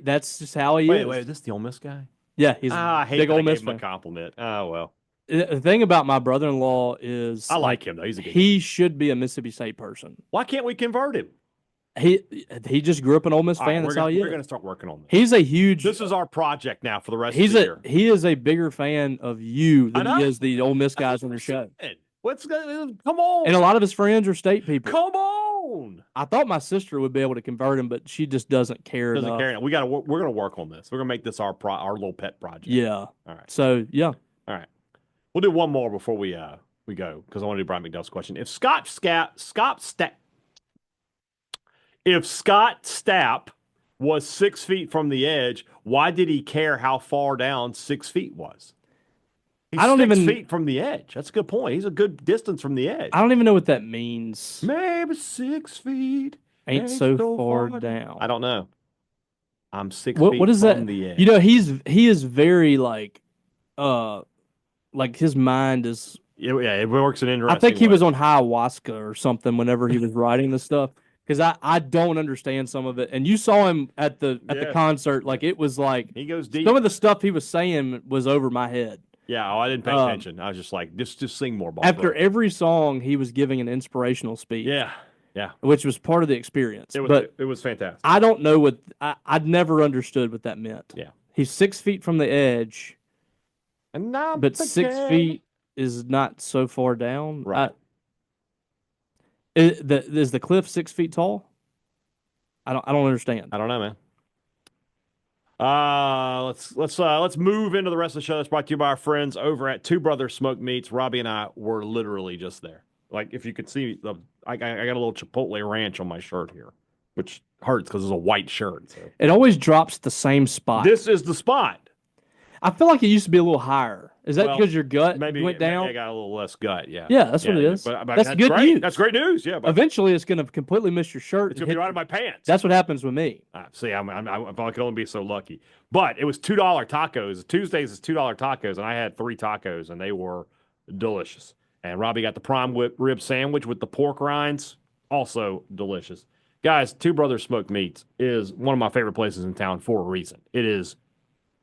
that's just how he is. Wait, is this the Ole Miss guy? Yeah, he's I hate big that Ole I Miss gave him fan. a compliment. Oh, well. The thing about my brother-in-law is I like him, though. He's a good guy. He should be a Mississippi State person. Why can't we convert him? He just grew up an Ole Miss fan. That's how he is. We're going to start working on this. He's a huge. This is our project now for the rest of the year. He is a bigger fan of you than he is the Ole Miss guys on their show. Come on. And a lot of his friends are state people. Come on. I thought my sister would be able to convert him, but she just doesn't care enough. We're going to work on this. We're going to make this our little pet project. Yeah. All right. So, yeah. All right. We'll do one more before we go because I want to do Brian McDuff's question. If Scott Stapp was 6 feet from the edge, why did he care how far down 6 feet was? He's I don't 6 even feet from the edge. That's a good point. He's a good distance from the edge. I don't even know what that means. Maybe 6 feet ain't so far down. I don't know. I'm 6 feet what is from that? the edge. You know, he is very like his mind is. Yeah, it works an interesting. I think he way. was on ayahuasca or something whenever he was writing this stuff. Because I don't understand some of it, and you saw him at the concert. Like it was like he goes deep. Some of the stuff he was saying was over my head. Yeah, I didn't pay attention. I was just like, just sing more. Bob After every song, he was giving an inspirational speech. Yeah, which was part of the experience. It was fantastic. I don't know what I'd never understood what that meant. Yeah, he's 6 feet from the edge, and now but 6 feet is not so far down. Right. Is the cliff 6 feet tall? I don't understand. I don't know, man. Let's move into the rest of the show. That's brought to you by our friends over at Two Brothers Smoked Meats. Robbie and I were literally just there. Like if you could see, I got a little Chipotle ranch on my shirt here, which hurts because it's a white shirt. So. It always drops the same spot. This is the spot. I feel like it used to be a little higher. Is that because your gut went down? Maybe I got a little less gut, yeah. Yeah, that's what it is. But that's good great. news. That's great news, yeah. But eventually, it's going to completely miss your shirt. It's going to be right in my pants. That's what happens with me. See, I could only be so lucky. But it was $2 tacos. Tuesdays is $2 tacos, and I had 3 tacos, and they were delicious. And Robbie got the prime rib sandwich with the pork rinds, also delicious. Guys, Two Brothers Smoked Meats is one of my favorite places in town for a reason. It is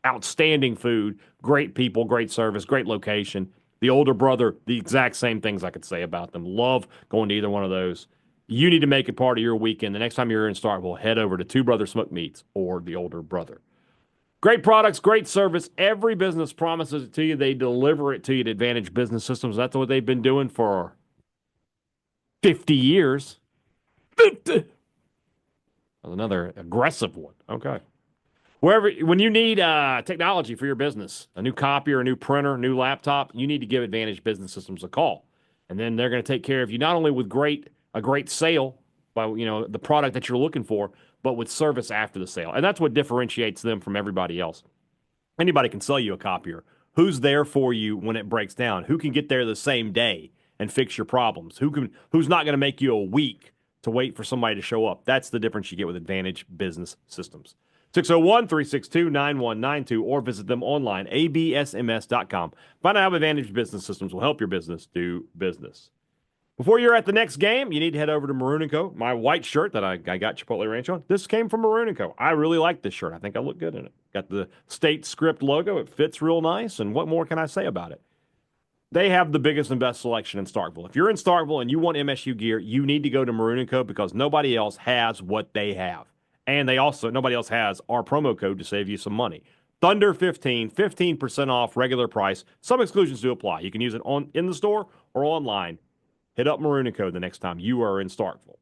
outstanding food, great people, great service, great location. The older brother, the exact same things I could say about them. Love going to either one of those. You need to make it part of your weekend. The next time you're in Starkville, head over to Two Brothers Smoked Meats or the older brother. Great products, great service. Every business promises it to you. They deliver it to you at Advantage Business Systems. That's what they've been doing for 50 years. 50. Another aggressive one. Okay. When you need technology for your business, a new copier, a new printer, a new laptop, you need to give Advantage Business Systems a call. And then they're going to take care of you not only with a great sale by the product that you're looking for, but with service after the sale. And that's what differentiates them from everybody else. Anybody can sell you a copier. Who's there for you when it breaks down? Who can get there the same day and fix your problems? Who's not going to make you a week to wait for somebody to show up? That's the difference you get with Advantage Business Systems. 601-362-9192 or visit them online, absms.com. Find out how Advantage Business Systems will help your business do business. Before you're at the next game, you need to head over to Maroon & Co. My white shirt that I got Chipotle Ranch on, this came from Maroon & Co. I really like this shirt. I think I look good in it. Got the state script logo. It fits real nice, and what more can I say about it? They have the biggest and best selection in Starkville. If you're in Starkville and you want MSU gear, you need to go to Maroon & Co. because nobody else has what they have. And nobody else has our promo code to save you some money. Thunder15, 15% off regular price. Some exclusions do apply. You can use it in the store or online. Hit up Maroon & Co. the next time you are in Starkville.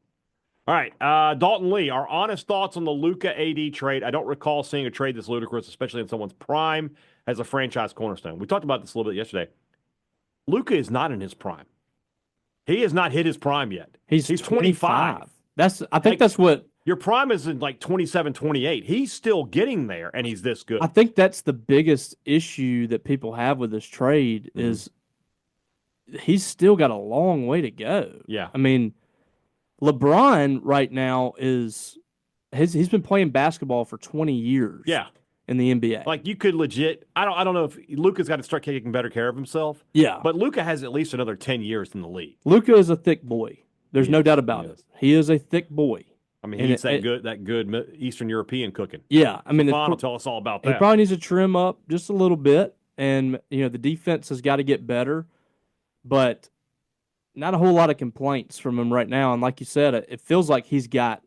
All right, Dalton Lee, our honest thoughts on the Luka AD trade. I don't recall seeing a trade this ludicrous, especially in someone's prime as a franchise cornerstone. We talked about this a little bit yesterday. Luka is not in his prime. He has not hit his prime yet. He's 25. I think that's what your prime is in like 27, 28. He's still getting there, and he's this good. I think that's the biggest issue that people have with this trade is he's still got a long way to go. Yeah. I mean, LeBron right now he's been playing basketball for 20 years. Yeah. In the NBA. Like you could legit I don't know if Luka's got to start taking better care of himself. Yeah. But Luka has at least another 10 years in the league. Luka is a thick boy. There's no doubt about it. He is a thick boy. I mean, he's that good Eastern European cooking. Yeah. I mean, Stefan will tell us all about that. He probably needs to trim up just a little bit, and the defense has got to get better, but not a whole lot of complaints from him right now. And like you said, it feels like he's got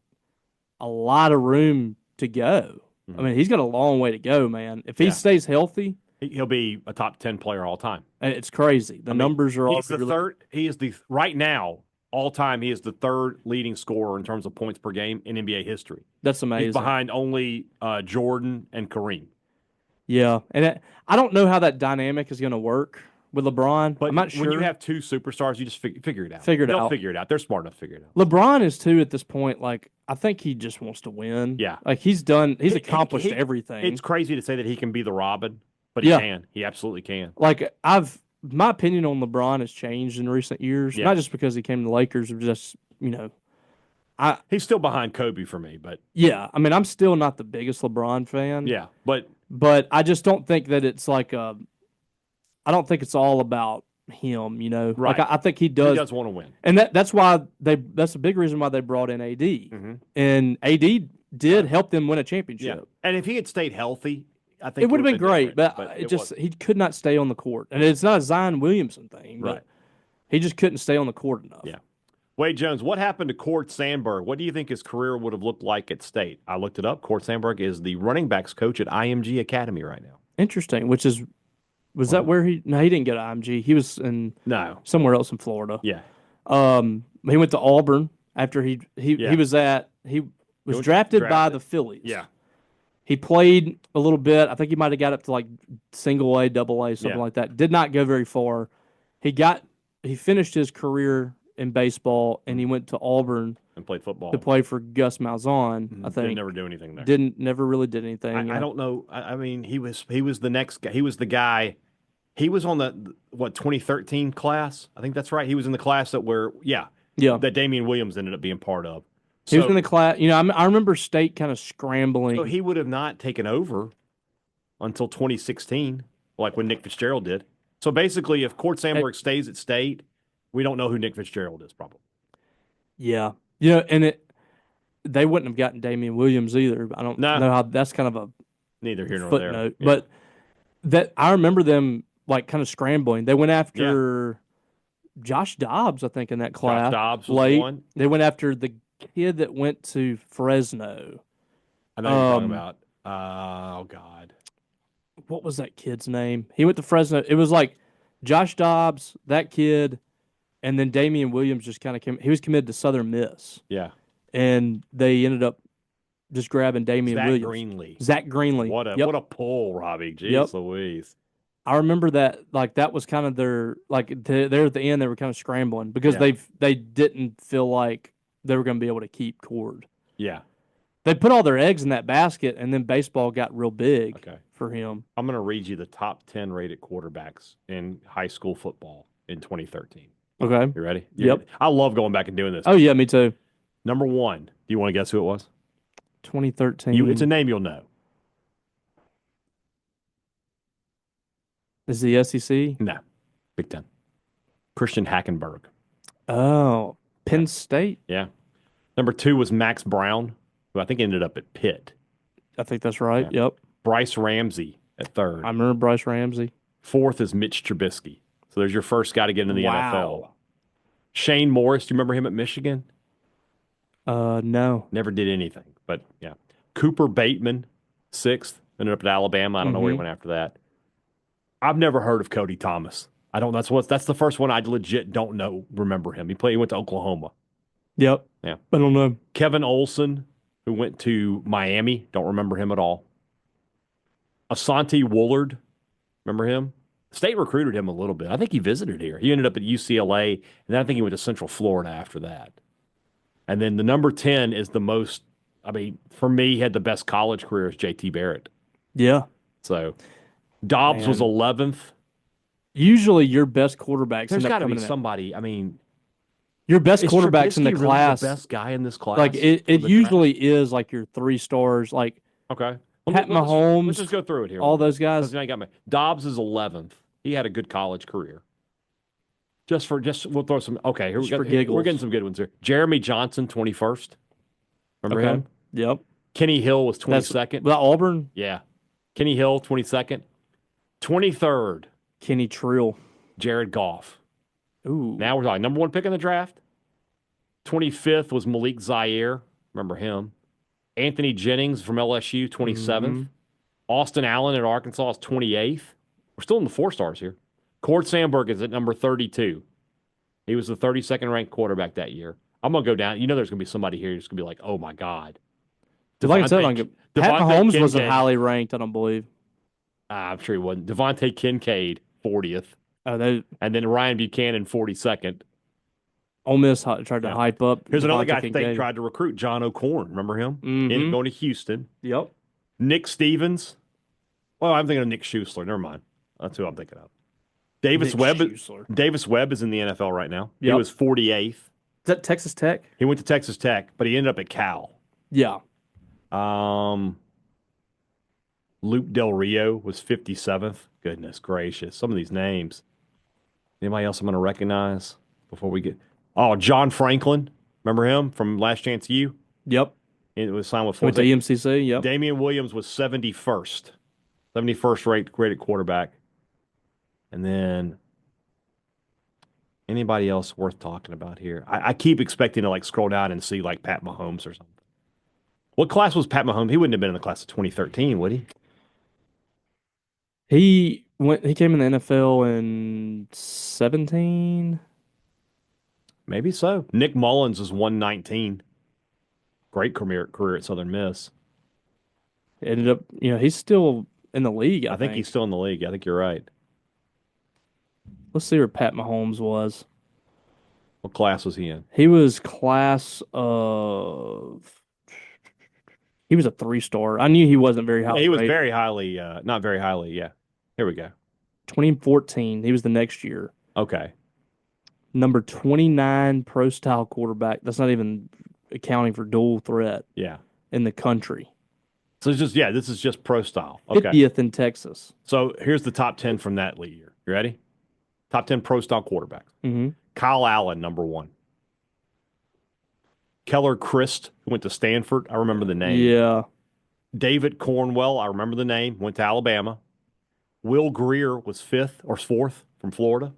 a lot of room to go. I mean, he's got a long way to go, man. If he stays healthy, he'll be a top 10 player all time. It's crazy. The numbers are all. He's the third. He is the right now all time. He is the third leading scorer in terms of points per game in NBA history. That's amazing. He's behind only Jordan and Kareem. Yeah, and I don't know how that dynamic is going to work with LeBron. But I'm not sure. When you have two superstars, you just figure it out. They'll figure it out. They're smart enough to figure it out. LeBron is too at this point. Like I think he just wants to win. Yeah, like he's done. He's accomplished everything. It's crazy to say that he can be the Robin, but he can. He absolutely can. Like my opinion on LeBron has changed in recent years. Not just because he came to the Lakers, but just he's still behind Kobe for me. But yeah, I mean, I'm still not the biggest LeBron fan. Yeah, but I just don't think that it's like I don't think it's all about him, Right. Like I think he does want to win, and that's why that's a big reason why they brought in AD, and AD did help them win a championship. Yeah. And if he had stayed healthy, I think it would have been great, but wasn't. he could not stay on the court, and it's not a Zion Williamson thing, but Right. he just couldn't stay on the court enough. Yeah. Wade Jones, what happened to Cord Sandberg? What do you think his career would have looked like at State? I looked it up. Cord Sandberg is the running backs coach at IMG Academy right now. Interesting. Was that where he? No, he didn't get IMG. He was in somewhere else in Florida. Yeah. He went to Auburn after he was drafted by the Phillies. Yeah. He played a little bit. I think he might have got up to like single A, double A, something like that. Did not go very far. He finished his career in baseball, and he went to Auburn and played football to play for Gus Malzahn. I think didn't never do anything there. Never really did anything. I don't know. I mean, he was the next guy. He was the guy. He was on the 2013 class. I think that's right. He was in the class that Damian Williams ended up being part of. He was in the class. I remember State kind of scrambling. So he would have not taken over until 2016, like when Nick Fitzgerald did. So basically, if Cord Sandberg stays at State, we don't know who Nick Fitzgerald is, probably. Yeah. And they wouldn't have gotten Damian Williams either. I don't know how that's kind of a neither here nor footnote. there. Yeah. But I remember them like kind of scrambling. They went after Josh Dobbs, I think, in that class. Josh Dobbs was late. one. They went after the kid that went to Fresno. I know what you're talking about. Oh, God. What was that kid's name? He went to Fresno. It was like Josh Dobbs, that kid, and then Damian Williams just kind of came. He was committed to Southern Miss. Yeah. And they ended up just grabbing Damian Williams. Zach Greenlee. What a pull, Robbie. Jeez Louise. I remember that, like, that was kind of their, like, there at the end, they were kind of scrambling because they didn't feel like they were going to be able to keep Cord. Yeah. They put all their eggs in that basket, and then baseball got real big for him. I'm going to read you the top 10 rated quarterbacks in high school football in 2013. Okay. You ready? Yep. I love going back and doing this. Oh, yeah, me too. Number 1. Do you want to guess who it was? 2013. It's a name you'll know. Is the SEC? No. Big Ten. Christian Hackenberg. Oh, Penn State? Yeah. Number 2 was Max Brown, who I think ended up at Pitt. I think that's right. Yeah. Yep. Bryce Ramsey at 3rd. I remember Bryce Ramsey. 4th is Mitch Trubisky. So there's your first guy to get into the NFL. Shane Morris, do you remember him at Michigan? No. Never did anything, but yeah. Cooper Bateman, 6th, ended up at Alabama. I don't know where he went after that. I've never heard of Cody Thomas. That's the first one I legit don't remember him. He went to Oklahoma. Yep. Yeah. I don't know. Kevin Olson, who went to Miami, don't remember him at all. Asante Woolard, remember him? State recruited him a little bit. I think he visited here. He ended up at UCLA, and then I think he went to Central Florida after that. And then the number 10 is the most, I mean, for me, he had the best college career as JT Barrett. Yeah. So Dobbs was 11th. Usually your best quarterbacks There's end up got to be coming in. somebody, I mean, Your best is quarterbacks in the Trubisky really class. the best guy in this class? Like it for the usually draft? is like your 3 stars. Like Okay. Pat Mahomes. Let's just go through it here. All those guys. Because I got Dobbs is 11th. He had a good college career. We'll throw some. Okay, here we go. We're getting some good ones here. Jeremy Johnson, 21st. Remember him? Yep. Kenny Hill was 22nd. Well, Auburn. Yeah. Kenny Hill, 22nd. 23rd. Kenny Trill. Jared Goff. Ooh. Now we're talking number 1 pick in the draft. 25th was Malik Zaire. Remember him. Anthony Jennings from LSU, 27th. Austin Allen at Arkansas is 28th. We're still in the 4 stars here. Cord Sandberg is at number 32. He was the 32nd ranked quarterback that year. I'm going to go down. You know there's going to be somebody here who's going to be like, oh, my God. Like I said, Pat Mahomes wasn't highly ranked, I don't believe. I'm sure he wasn't. Devontae Kincaid, 40th. And then Ryan Buchanan, 42nd. Ole Miss tried to hype up. Here's another guy they tried to recruit, John O'Corn. Remember him? Ended up going to Houston. Yep. Nick Stevens. Well, I'm thinking of Nick Schuessler. Never mind. That's who I'm thinking of. Davis Webb is in the NFL right now. Yep. He was 48th. Is that Texas Tech? He went to Texas Tech, but he ended up at Cal. Yeah. Luke Del Rio was 57th. Goodness gracious. Some of these names. Anybody else I'm going to recognize before we get... Oh, John Franklin. Remember him from Last Chance U? Yep. It was signed with Went to EMCC, yep. Damian Williams was 71st. 71st rated quarterback. And then anybody else worth talking about here? I keep expecting to like scroll down and see like Pat Mahomes or something. What class was Pat Mahomes? He wouldn't have been in the class of 2013, would he? He came in the NFL in 17. Maybe so. Nick Mullins is 119. Great career at Southern Miss. Ended up, he's still in the league. I think he's still in the league. I think you're right. Let's see where Pat Mahomes was. What class was he in? He was He was a 3-star. I knew he wasn't very high. He was very highly, not very highly. Yeah. Here we go. 2014. He was the next year. Okay. Number 29 pro style quarterback. That's not even accounting for dual threat. Yeah. In the country. So it's just, this is just pro style. Okay. 50th in Texas. So here's the top 10 from that year. You ready? Top 10 pro style quarterbacks. Mm-hmm. Kyle Allen, number 1. Keller Christ, who went to Stanford. I remember the name. Yeah. David Cornwell, I remember the name. Went to Alabama. Will Greer was 5th or 4th from Florida.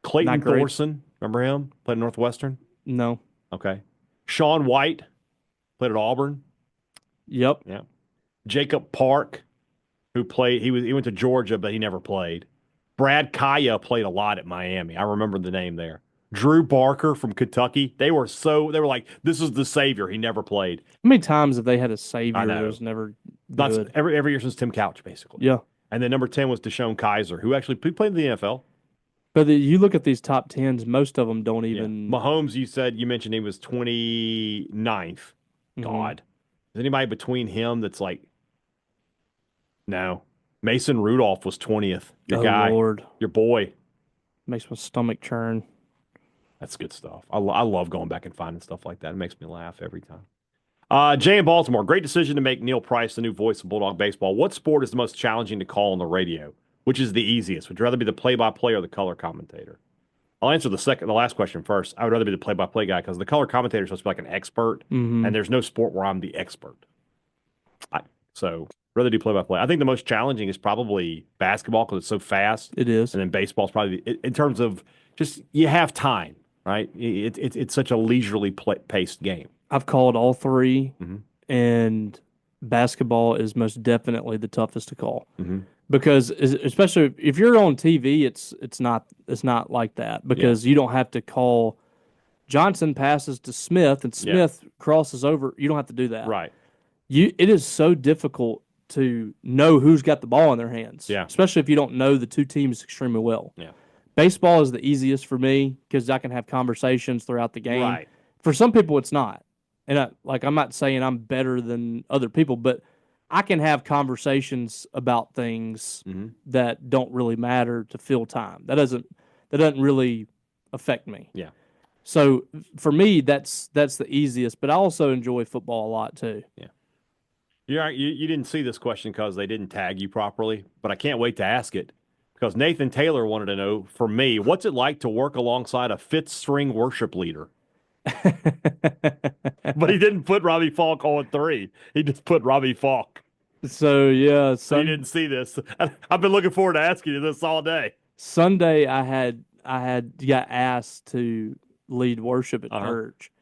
Clayton Thorson, remember him? Played at Northwestern? No. Okay. Sean White, played at Auburn. Yep. Yeah. Jacob Park, who played, he went to Georgia, but he never played. Brad Kaya played a lot at Miami. I remember the name there. Drew Barker from Kentucky. They were like, this is the savior. He never played. How many times have they had a savior that was never good? Every year since Tim Couch, basically. Yeah. And then number 10 was Deshaun Kaiser, who actually played in the NFL. But you look at these top 10s, most of them don't even... Yeah. Mahomes, you mentioned he was 29th. Mm-hmm. God. Is anybody between him that's like... No. Mason Rudolph was 20th. Your guy. Lord. Your boy. Makes my stomach churn. That's good stuff. I love going back and finding stuff like that. It makes me laugh every time. Jay in Baltimore. Great decision to make Neil Price the new voice of Bulldog Baseball. What sport is the most challenging to call on the radio? Which is the easiest? Would you rather be the play-by-play or the color commentator? I'll answer the last question first. I would rather be the play-by-play guy because the color commentator is supposed to be like an expert, and there's no sport where I'm the expert. So rather do play-by-play. I think the most challenging is probably basketball because it's so fast. It is. And then baseball is probably, in terms of just, you have time, right? It's such a leisurely paced game. I've called all 3, and basketball is most definitely the toughest to call. Mm-hmm. Because especially if you're on TV, it's not like that because you don't have to call. Johnson passes to Smith and Smith crosses over. You don't have to do that. Right. It is so difficult to know who's got the ball in their hands. Yeah. Especially if you don't know the two teams extremely well. Yeah. Baseball is the easiest for me because I can have conversations throughout the game. Right. For some people, it's not. And I'm not saying I'm better than other people, but I can have conversations about things that don't really matter to fill time. That doesn't really affect me. Yeah. So for me, that's the easiest. But I also enjoy football a lot too. Yeah. You didn't see this question because they didn't tag you properly, but I can't wait to ask it because Nathan Taylor wanted to know, for me, what's it like to work alongside a fifth-string worship leader? But he didn't put Robbie Faulk on 3. He just put Robbie Faulk. So, yeah. So you didn't see this. I've been looking forward to asking you this all day. Sunday, I got asked to lead worship at church,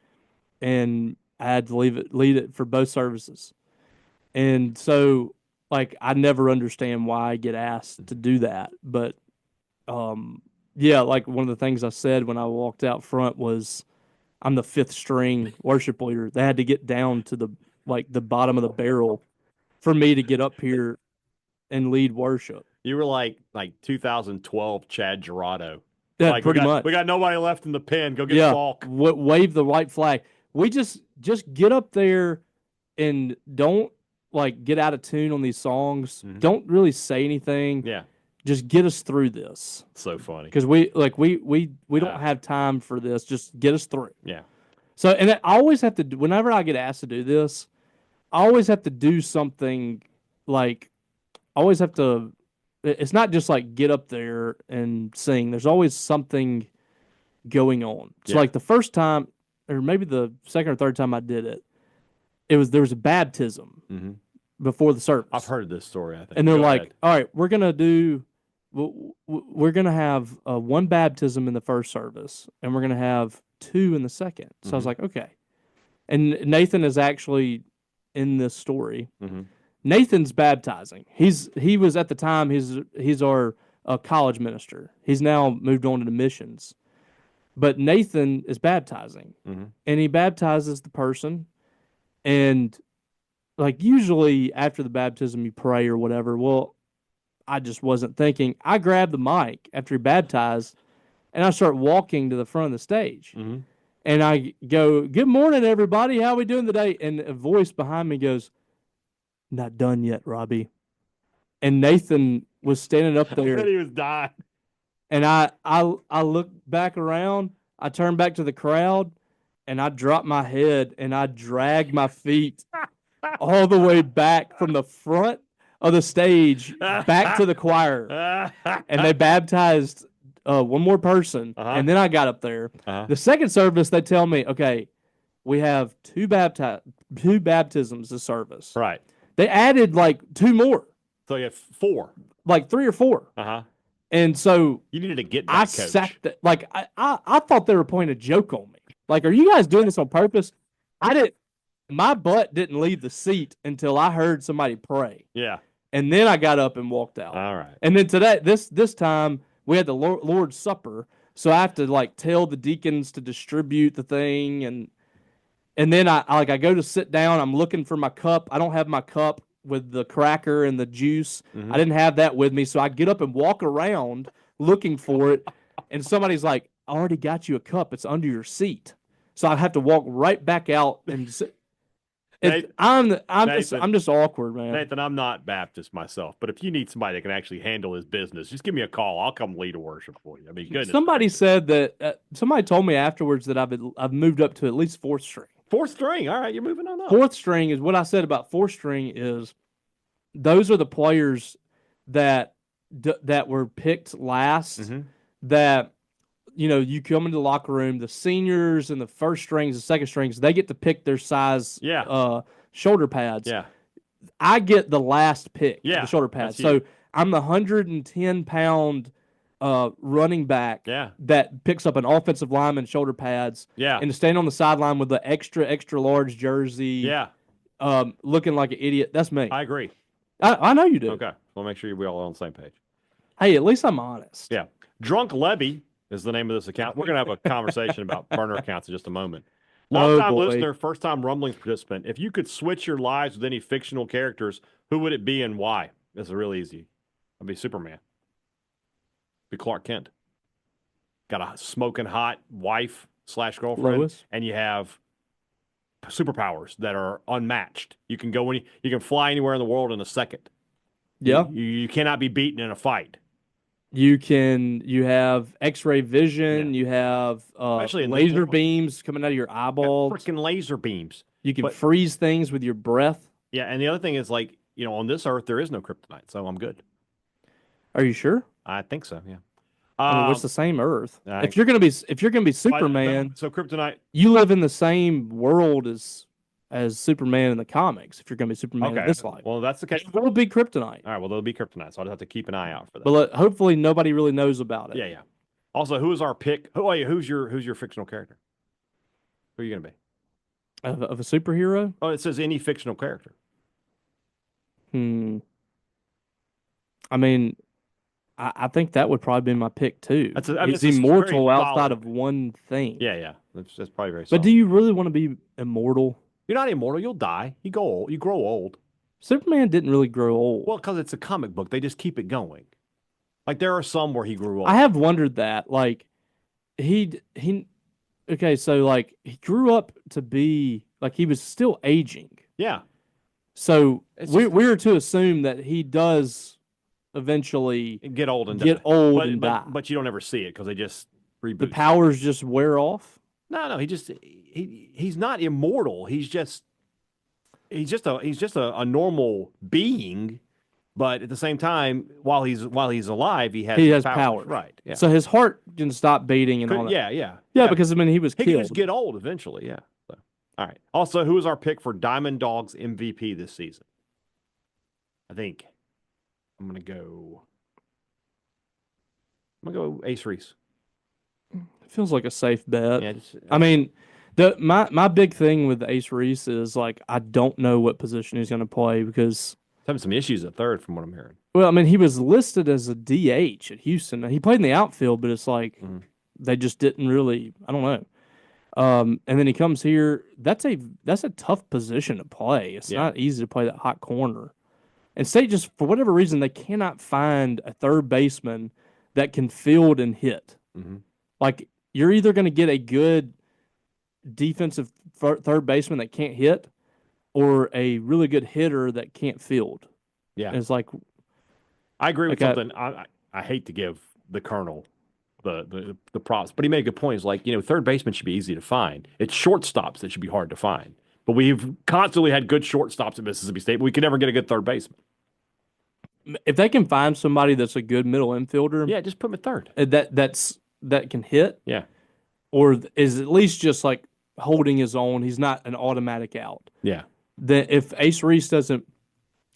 and I had to lead it for both services. And so, like, I never understand why I get asked to do that. But, yeah, like one of the things I said when I walked out front was I'm the fifth string worship leader. They had to get down to the bottom of the barrel for me to get up here and lead worship. You were like 2012 Chad Gerardo. Yeah, pretty much. We got nobody left in the pen. Go get Faulk. Wave the white flag. We just get up there and don't get out of tune on these songs. Mm-hmm. Don't really say anything. Yeah. Just get us through this. So funny. Because we don't have time for this. Just get us through. Yeah. So, and I always have to, whenever I get asked to do this, I always have to do something it's not just get up there and sing. There's always something going on. So the first time, or maybe the second or third time I did it, there was a baptism before the service. I've heard this story, I think. And they're all right, we're going to have one baptism in the first service, and we're going to have 2 in the second. So I was like, okay. And Nathan is actually in this story. Mm-hmm. Nathan's baptizing. He was at the time, he's our college minister. He's now moved on to the missions. But Nathan is baptizing. Mm-hmm. And he baptizes the person. And usually after the baptism you pray or whatever. Well, I just wasn't thinking. I grabbed the mic after he baptized, and I start walking to the front of the stage. Mm-hmm. And I go, "Good morning, everybody. How we doing today?" And a voice behind me goes, "Not done yet, Robbie." And Nathan was standing up there. I bet he was dying. And I looked back around. I turned back to the crowd, and I dropped my head, and I dragged my feet all the way back from the front of the stage back to the choir. And they baptized one more person, and then I got up there. The second service, they tell me, okay, we have two baptisms this service. Right. They added 2 more. So you have 4. 3 or 4. Uh-huh. And so you needed to get that coach. Sacked it. I thought they were playing a joke on me. Are you guys doing this on purpose? My butt didn't leave the seat until I heard somebody pray. Yeah. And then I got up and walked out. All right. And then today, this time, we had the Lord's Supper, so I have to tell the deacons to distribute the thing, and then I go to sit down. I'm looking for my cup. I don't have my cup with the cracker and the juice. Mm-hmm. I didn't have that with me, so I get up and walk around looking for it, and somebody's like, "I already got you a cup. It's under your seat." So I have to walk right back out and sit. I'm just awkward, man. Nathan, I'm not Baptist myself, but if you need somebody that can actually handle his business, just give me a call. I'll come lead a worship for you. I mean, goodness. Somebody said that somebody told me afterwards that I've moved up to at least 4th string. 4th string. All right, you're moving on up. 4th string is what I said about 4th string is those are the players that were picked last. That you come into the locker room, the seniors and the first strings, the second strings, they get to pick their size shoulder pads. Yeah. I get the last pick of the shoulder pads. So I'm the 110-pound running back that picks up an offensive lineman shoulder pads and to stand on the sideline with the extra large jersey looking like an idiot. That's me. I agree. I know you do. Okay. We'll make sure we're all on the same page. Hey, at least I'm honest. Yeah. Drunk Levy is the name of this account. We're going to have a conversation about burner accounts in just a moment. Long-time boy. listener, first-time Rumblings participant. If you could switch your lives with any fictional characters, who would it be and why? That's real easy. I'd be Superman. Be Clark Kent. Got a smoking hot wife / girlfriend, Lois. and you have superpowers that are unmatched. You can go you can fly anywhere in the world in a second. Yeah. You cannot be beaten in a fight. You have X-ray vision. Yeah. You have Especially in this laser world. beams coming out of your eyeballs. Freaking laser beams. You can freeze things with your breath. Yeah, and the other thing is, like, on this earth there is no kryptonite, so I'm good. Are you sure? I think so. Yeah. I mean, it's the same Earth. I- If you're gonna be Superman, so kryptonite. you live in the same world as Superman in the comics. If you're gonna be Superman in Okay. this life, Well, that's the case. it'll be kryptonite. All right. Well, there'll be kryptonite, so I'll just have to keep an eye out for that. But hopefully nobody really knows about it. Yeah, yeah. Also, who is our pick? Who's your fictional character? Who are you gonna be? Of a superhero. Oh, it says any fictional character. I mean, I think that would probably be my pick too. He's it's immortal very outside solid. of one thing. Yeah, yeah. That's probably very. But Solid. do you really want to be immortal? You're not immortal. You'll die. You go old. You grow old. Superman didn't really grow old. Well, because it's a comic book, they just keep it going. Like there are some where he grew old. I have wondered that. Like okay, so like he grew up to be like he was still aging. Yeah. So we're to assume that he does eventually get old and die. But you don't ever see it because they just reboot. The powers just wear off. No, he's not immortal. He's just a normal being, but at the same time, while he's alive, he has powers. Right. Yeah. So his heart can stop beating and all that. Yeah. Because I mean he was he killed. can just get old eventually. Yeah. So, all right. Also, who is our pick for Diamond Dogs MVP this season? I think I'm gonna go Ace Reese. It feels like a safe bet. Yeah, I mean, my big thing with Ace Reese is like I don't know what position he's going to play because having some issues at third from what I'm hearing. Well, I mean, he was listed as a DH at Houston. He played in the outfield, but it's like they just didn't really. I don't know. And then he comes here. That's a tough position to play. It's not easy to play that hot corner. And State just for whatever reason they cannot find a third baseman that can field and hit. Like you're either going to get a good defensive third baseman that can't hit, or a really good hitter that can't field. Yeah, and it's like I agree with something. I hate to give the Colonel the props, but he made a good point. It's like third baseman should be easy to find. It's shortstops that should be hard to find. But we've constantly had good shortstops at Mississippi State, but we could never get a good third baseman. If they can find somebody that's a good middle infielder, just put him at third. That can hit, or is at least just like holding his own. He's not an automatic out. Yeah. Then if Ace Reese doesn't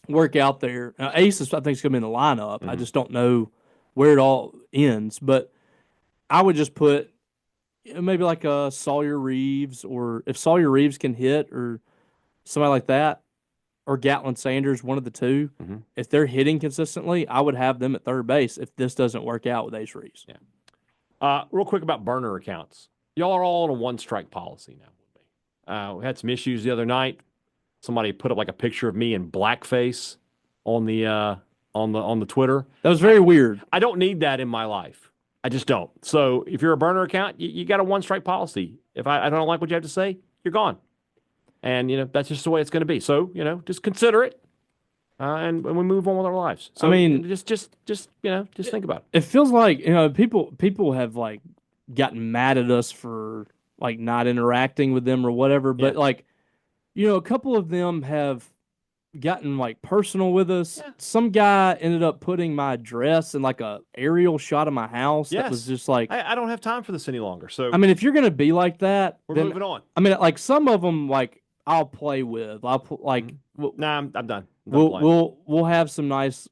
work out there, now Ace I think is going to be in the lineup. I just don't know where it all ends, but I would just put maybe like a Sawyer Reeves, or if Sawyer Reeves can hit, or somebody like that, or Gatlin Sanders, one of the two. If they're hitting consistently, I would have them at third base if this doesn't work out with Ace Reeves. Yeah. Real quick about burner accounts. Y'all are all on a one-strike policy now. We had some issues the other night. Somebody put up like a picture of me in blackface on the Twitter. That was very weird. I don't need that in my life. I just don't. So if you're a burner account, you got a one-strike policy. If I don't like what you have to say, you're gone. And, that's just the way it's going to be. So, just consider it, and we move on with our lives. So, I mean, just think about it. It feels like, people have, like, gotten mad at us for, like, not interacting with them or whatever. But, like, a couple of them have gotten, like, personal with us. Yeah. Some guy ended up putting my address in, like, a aerial shot of my house. That was just like... I don't have time for this any longer. So I mean, if you're going to be like that... We're moving on. I mean, like, some of them, like... I'll play with. Nah, I'm done. We'll have some nice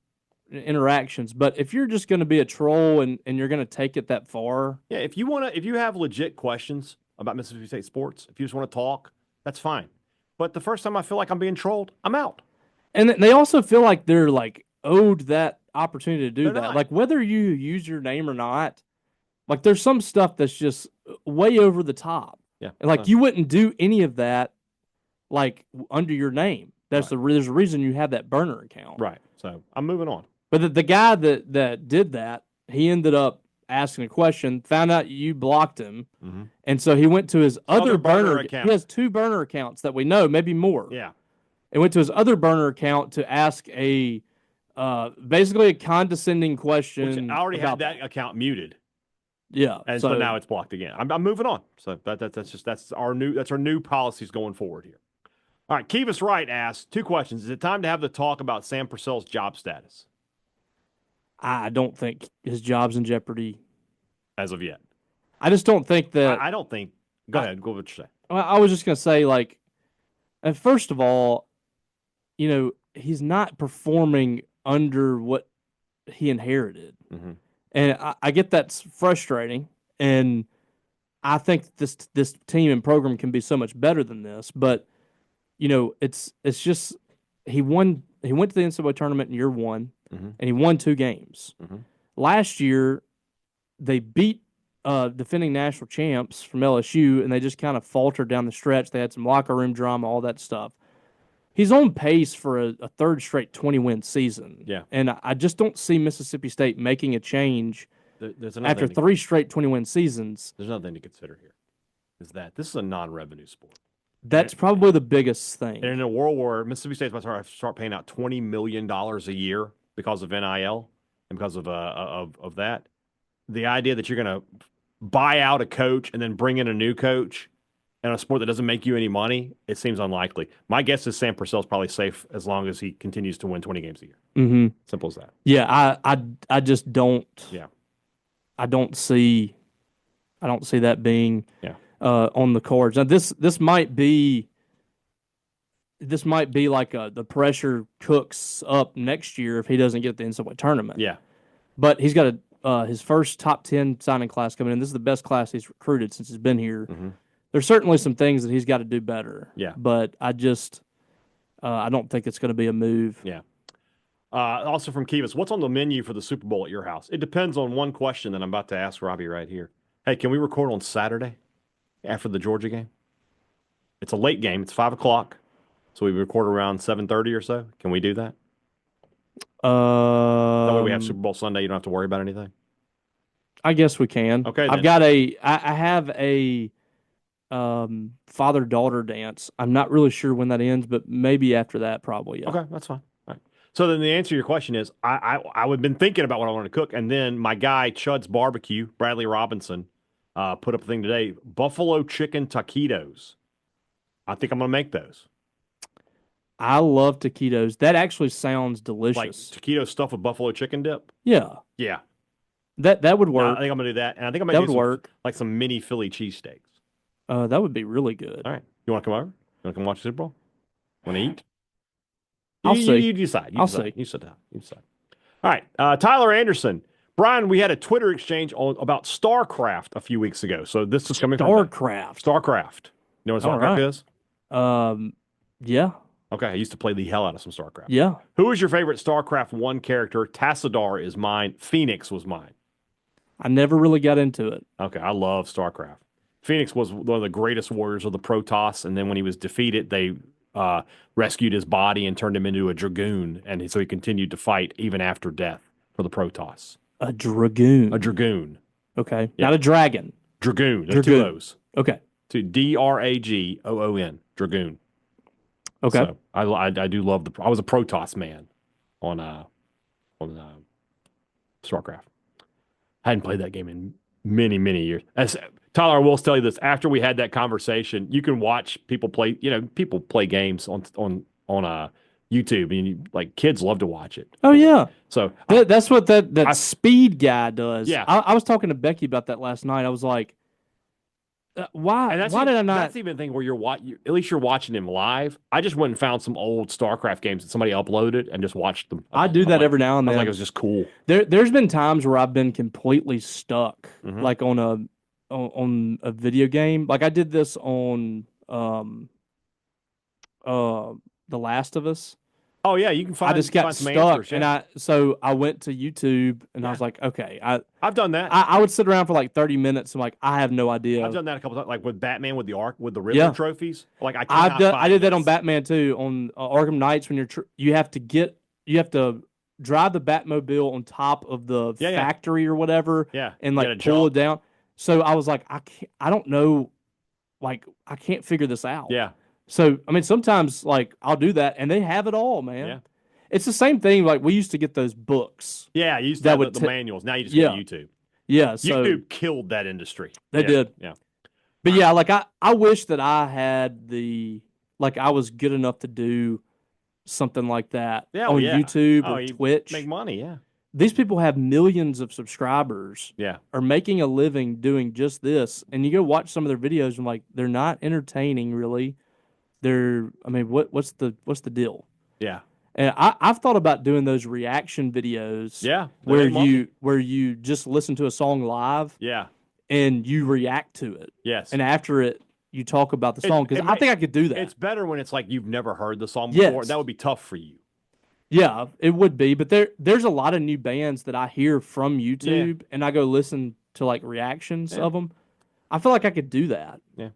interactions. But if you're just going to be a troll and you're going to take it that far, if you have legit questions about Mississippi State sports, if you just want to talk, that's fine. But the first time I feel like I'm being trolled, I'm out. And they also feel like they're like owed that opportunity to do that. Not. Like whether you use your name or not, like there's some stuff that's just way over the top. Yeah. And like you wouldn't do any of that like under your name. There's a reason you have that burner account. Right. So I'm moving on. But the guy that did that, he ended up asking a question, found out you blocked him, and so he went to his other burner account. He has 2 burner accounts that we know, maybe more. Yeah. And went to his other burner account to ask basically a condescending question. Which I already had that account muted. Yeah. And so now it's blocked again. I'm moving on. So that's our new policies going forward here. All right, Kevis Wright asks 2 questions. Is it time to have the talk about Sam Purcell's job status? I don't think his job's in jeopardy as of yet. I just don't think that. I don't think. Go ahead. Go what you say. I was just going to say, like, and first of all, he's not performing under what he inherited. Mm-hmm. And I get that's frustrating. And I think this team and program can be so much better than this. But, it's just he went to the NCAA tournament in year 1, mm-hmm. and he won 2 games. Mm-hmm. Last year, they beat defending national champs from LSU, and they just kind of faltered down the stretch. They had some locker room drama, all that stuff. He's on pace for a 3rd straight 20-win season. Yeah. And I just don't see Mississippi State making a change after 3 straight 20-win seasons. There's another thing to consider here, is that this is a non-revenue sport. That's probably the biggest thing. And in a world where Mississippi State's about to start paying out $20 million a year because of NIL and because of that, the idea that you're going to buy out a coach and then bring in a new coach in a sport that doesn't make you any money, it seems unlikely. My guess is Sam Purcell's probably safe as long as he continues to win 20 games a year. Mm-hmm. Simple as that. Yeah, I just don't. Yeah, I don't see that being on the cards. Now this might be like the pressure cooks up next year if he doesn't get the NCAA tournament. Yeah, but he's got his first top 10 signing class coming in. This is the best class he's recruited since he's been here. Mm-hmm. There's certainly some things that he's got to do better. Yeah, but I just I don't think it's going to be a move. Yeah. Also from Kivas, what's on the menu for the Super Bowl at your house? It depends on one question that I'm about to ask Robbie right here. Hey, can we record on Saturday after the Georgia game? It's a late game. It's 5 o'clock. So we record around 7:30 or so. Can we do that? That way we have Super Bowl Sunday. You don't have to worry about anything. I guess we can. Okay. I have a father-daughter dance. I'm not really sure when that ends, but maybe after that, probably. Yeah. Okay, that's fine. All right. So then the answer to your question is, I would been thinking about what I wanted to cook, and then my guy Chud's Barbecue, Bradley Robinson, put up a thing today: buffalo chicken taquitos. I think I'm going to make those. I love taquitos. That actually sounds delicious. Like taquito stuffed with buffalo chicken dip? Yeah. Yeah. That would work. I think I'm going to do that. And I think I'm going to do some mini Philly cheesesteaks. That would be really good. All right. You want to come over? You want to come watch the Super Bowl? Want to eat? I'll see. You decide. I'll see. You decide. All right. Tyler Anderson. Brian, we had a Twitter exchange about StarCraft a few weeks ago. So this is coming from StarCraft. You know what StarCraft is? Yeah. Okay, I used to play the hell out of some StarCraft. Yeah. Who is your favorite StarCraft 1 character? Tassadar is mine. Phoenix was mine. I never really got into it. Okay, I love StarCraft. Phoenix was one of the greatest warriors of the Protoss, and then when he was defeated, they rescued his body and turned him into a Dragoon, and so he continued to fight even after death for the Protoss. A Dragoon? A Dragoon. Okay, yeah. Not a dragon. Dragoon. There's 2 O's. Okay. Dragoon. Dragoon. Okay. So I do love I was a Protoss man on StarCraft. I hadn't played that game in many, many years. Tyler, I will tell you this: after we had that conversation, you can watch people play. People play games on YouTube, and kids love to watch it. Oh yeah. So that's what that speed guy does. Yeah. I was talking to Becky about that last night. I was like, why did I not? That's even a thing where at least you're watching him live. I just went and found some old StarCraft games that somebody uploaded and just watched them. I do that every now and then. I was like, it was just cool. There's been times where I've been completely stuck, mm-hmm. like on a video game. Like I did this on The Last of Us. Oh yeah, you can find. I just got some stuck, answers, yeah. and I went to YouTube, and I was like, okay, I've done that. I would sit around for like 30 minutes. I'm like, I have no idea. I've done that a couple times, like with Batman with the Riddler trophies. Like I did that on this. Batman too, on Arkham Knights when you have to drive the Batmobile on top of the factory or whatever, and like pull it down. So I was like, I don't know, like I can't figure this out. Yeah. So I mean, sometimes like I'll do that, and they have it all, man. Yeah. It's the same thing. Like we used to get those books. Yeah, you used to have the manuals. Now you just go to YouTube. Yeah, so YouTube killed that industry. They did. Yeah. But yeah, like I wish that I had I was good enough to do something like that on YouTube or Twitch. Make money, yeah. These people have millions of subscribers. Yeah. Are making a living doing just this. And you go watch some of their videos and like they're not entertaining really. What's the deal? Yeah. And I've thought about doing those reaction videos. Yeah. Where you just listen to a song live. Yeah. And you react to it. Yes. And after it, you talk about the song. Because I think I could do that. It's better when it's like you've never heard the song before. Yes. That would be tough for you. Yeah, it would be. But there's a lot of new bands that I hear from YouTube, and I go listen to like reactions of them. I feel like I could do that. Yeah.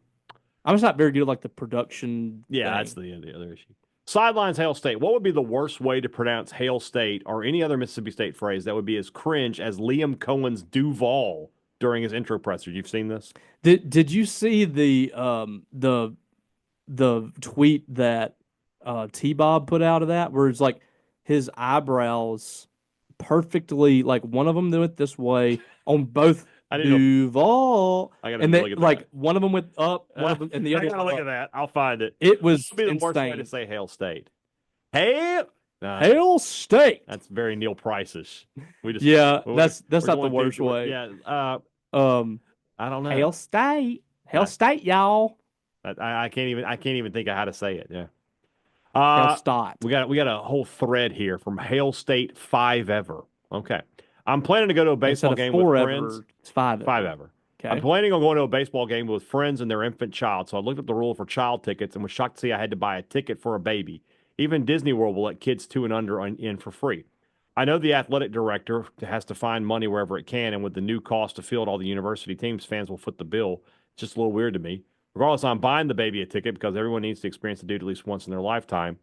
I'm just not very good at like the production. Yeah, that's the other issue. Sidelines Hail State. What would be the worst way to pronounce Hail State or any other Mississippi State phrase that would be as cringe as Liam Cohen's Duval during his intro presser? You've seen this? Did you see the tweet that T-Bob put out of that, where it's like his eyebrows perfectly, like one of them went this way on both Duval, and then like one of them went up, one of them, and the other. I gotta look at that. I'll find it. It was the insane. Worst way to say Hail State. Hail State. That's very Neil Price-ish. That's not the worst way. Yeah. I don't know. Hail State. Hail State, y'all. I can't even think of how to say it. Yeah. Hail State. We got a whole thread here from Hail State 5 ever. Okay. I'm planning to go to a baseball game with friends. It's 5 ever. Okay. I'm planning on going to a baseball game with friends and their infant child. So I looked up the rule for child tickets and was shocked to see I had to buy a ticket for a baby. Even Disney World will let kids 2 and under in for free. I know the athletic director has to find money wherever it can, and with the new cost to field all the university teams, fans will foot the bill. It's just a little weird to me. Regardless, I'm buying the baby a ticket because everyone needs to experience the dude at least once in their lifetime.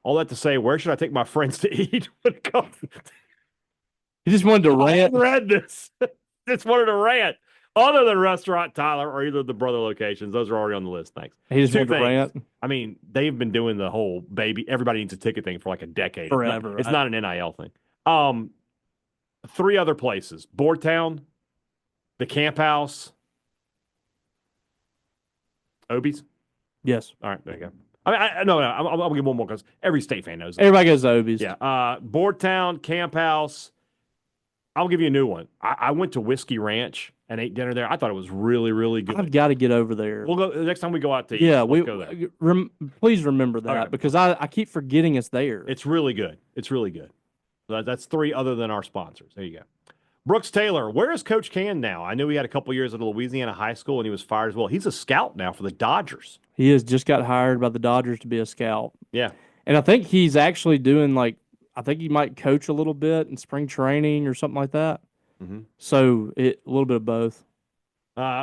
All that to say, where should I take my friends to eat when it comes? You just wanted to rant? I read this. Just wanted to rant. Other than Restaurant Tyler or either of the brother locations, those are already on the list. Thanks. He just wanted to rant? I mean, they've been doing the whole everybody needs a ticket thing for like a decade. Forever. It's not an NIL thing. 3 other places: Boardtown, the Camp House, Obies. Yes. All right, there you go. I mean, I'll give one more because every State fan knows that. Everybody goes to Obies. Yeah. Boardtown, Camp House. I'll give you a new one. I went to Whiskey Ranch and ate dinner there. I thought it was really, really good. I've got to get over there. We'll go the next time we go out to eat. Yeah, let's go there. Please remember that because I keep forgetting it's there. It's really good. It's really good. That's 3 other than our sponsors. There you go. Brooks Taylor, where is Coach Can now? I knew he had a couple years at Louisiana high school and he was fired as well. He's a scout now for the Dodgers. He has just got hired by the Dodgers to be a scout. Yeah. And I think he's actually doing I think he might coach a little bit in spring training or something like that. Mm-hmm. So a little bit of both.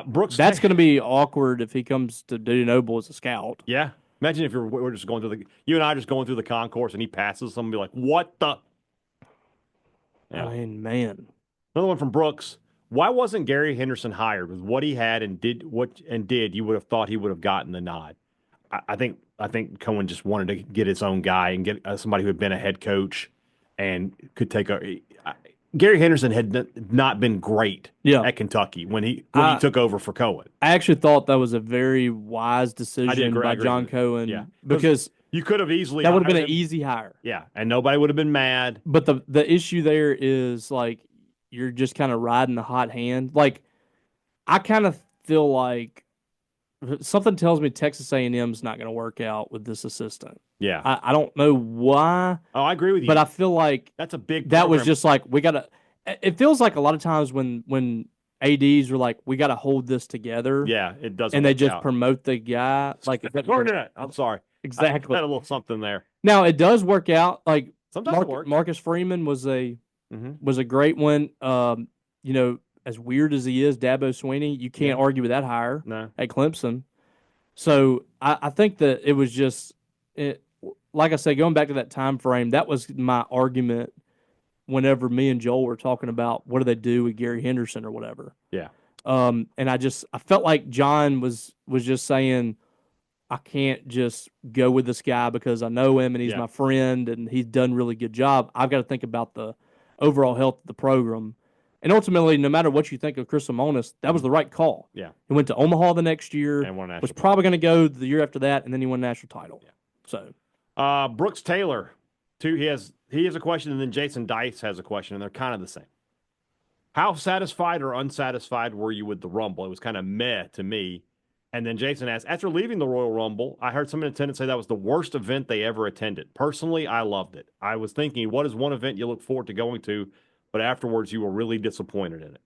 Brooks, that's going to be awkward if he comes to Dudy Noble as a scout. Yeah. Imagine if we're just going through you and I just going through the concourse and he passes someone and be like, what the? Yeah. I mean, man. Another one from Brooks. Why wasn't Gary Henderson hired? With what he had and did, you would have thought he would have gotten the nod. I think Cohen just wanted to get his own guy and get somebody who had been a head coach and could take Gary Henderson had not been great at Kentucky when he took over for Cohen. I actually thought that was a very wise decision by John Cohen because you could have easily that would have been an easy hire. Yeah, and nobody would have been mad. But the issue there is you're just kind of riding the hot hand. I kind of feel like something tells me Texas A&M's not going to work out with this assistant. Yeah. I don't know why. Oh, I agree with you. But I feel like that's a big that was just we got to – it feels like a lot of times when ADs were like, we got to hold this together. Yeah, it doesn't. And they just promote the guy. I'm sorry. Exactly. I had a little something there. Now it does work out. Like Sometimes it works. Marcus Freeman was a Mm-hmm. great one. You know, as weird as he is, Dabo Swinney, you can't argue with that hire No. at Clemson. So I think that it was just like I said, going back to that time frame, that was my argument whenever me and Joel were talking about what do they do with Gary Henderson or whatever. Yeah. And I felt like John was just saying, I can't just go with this guy because I know him and he's my friend and he's done a really good job. I've got to think about the overall health of the program. And ultimately, no matter what you think of Chris Lemonis, that was the right call. Yeah. He went to Omaha the next year, and won a was national probably going to go the year after that, and then he won a national title. Yeah. So, Brooks Taylor, he has a question, and then Jason Dice has a question, and they're kind of the same. How satisfied or unsatisfied were you with the Rumble? It was kind of meh to me. And then Jason asked, after leaving the Royal Rumble, I heard some in attendance say that was the worst event they ever attended. Personally, I loved it. I was thinking, what is one event you look forward to going to, but afterwards you were really disappointed in it?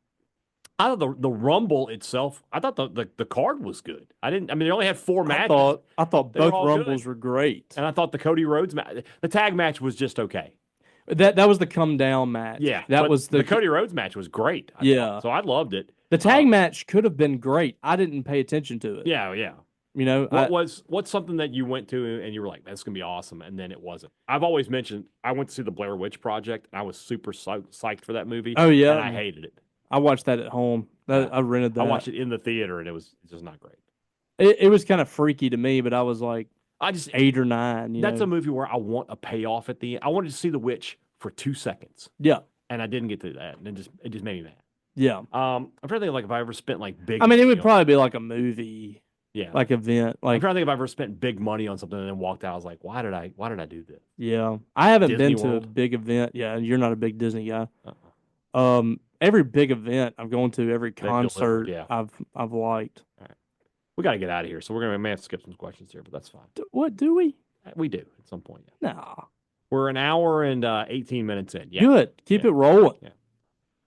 I thought the Rumble itself, I thought the card was good. They only had 4 matches. I thought both Rumbles were great. And I thought the Cody Rhodes match, the tag match was just okay. That was the come down match. Yeah. That was the Cody Rhodes match was great. I thought. So I loved it. The tag match could have been great. I didn't pay attention to it. Yeah. You know, what's something that you went to and you were like, that's gonna be awesome, and then it wasn't? I've always mentioned I went to see the Blair Witch Project, and I was super psyched for that movie. Oh yeah, and I hated it. I watched that at home. I rented that. I watched it in the theater, and it was just not great. It was kind of freaky to me, but I was like, I just 8 or 9. That's a movie where I want a payoff at the end. I wanted to see the witch for 2 seconds. Yeah, and I didn't get to that, and it just made me mad. Yeah. I'm trying to think like if I ever spent like big. I mean, it would probably be like a movie. Yeah. Like event. Like, I'm trying to think if I ever spent big money on something and then walked out. I was like, why did I do this? Yeah. I haven't Disney been World? to a big event. Yeah, you're not a big Disney guy. Every big event I've gone to, every concert I've liked. All right. We got to get out of here, so we may have to skip some questions here, but that's fine. What do we? We do at some point. Yeah. Nah. We're an hour and 18 minutes in. Yeah. Good. Keep it rolling. Yeah.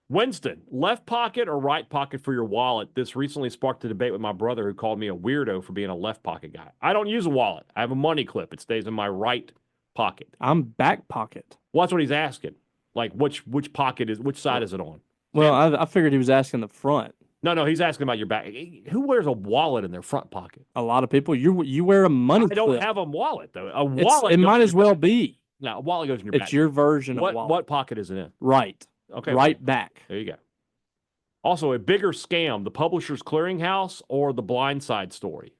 Winston, left pocket or right pocket for your wallet? This recently sparked a debate with my brother who called me a weirdo for being a left pocket guy. I don't use a wallet. I have a money clip. It stays in my right pocket. I'm back pocket. Well, that's what he's asking. Like, which pocket which side is it on? Well, I figured he was asking the front. No, he's asking about your back. Who wears a wallet in their front pocket? A lot of people. You wear a money clip. I don't have a wallet, though. A wallet. It might as well be. No, a wallet goes in your back. It's your version of wallet. What pocket is it in? Right. Okay. Right back. There you go. Also, a bigger scam, the Publishers Clearinghouse or the Blind Side story?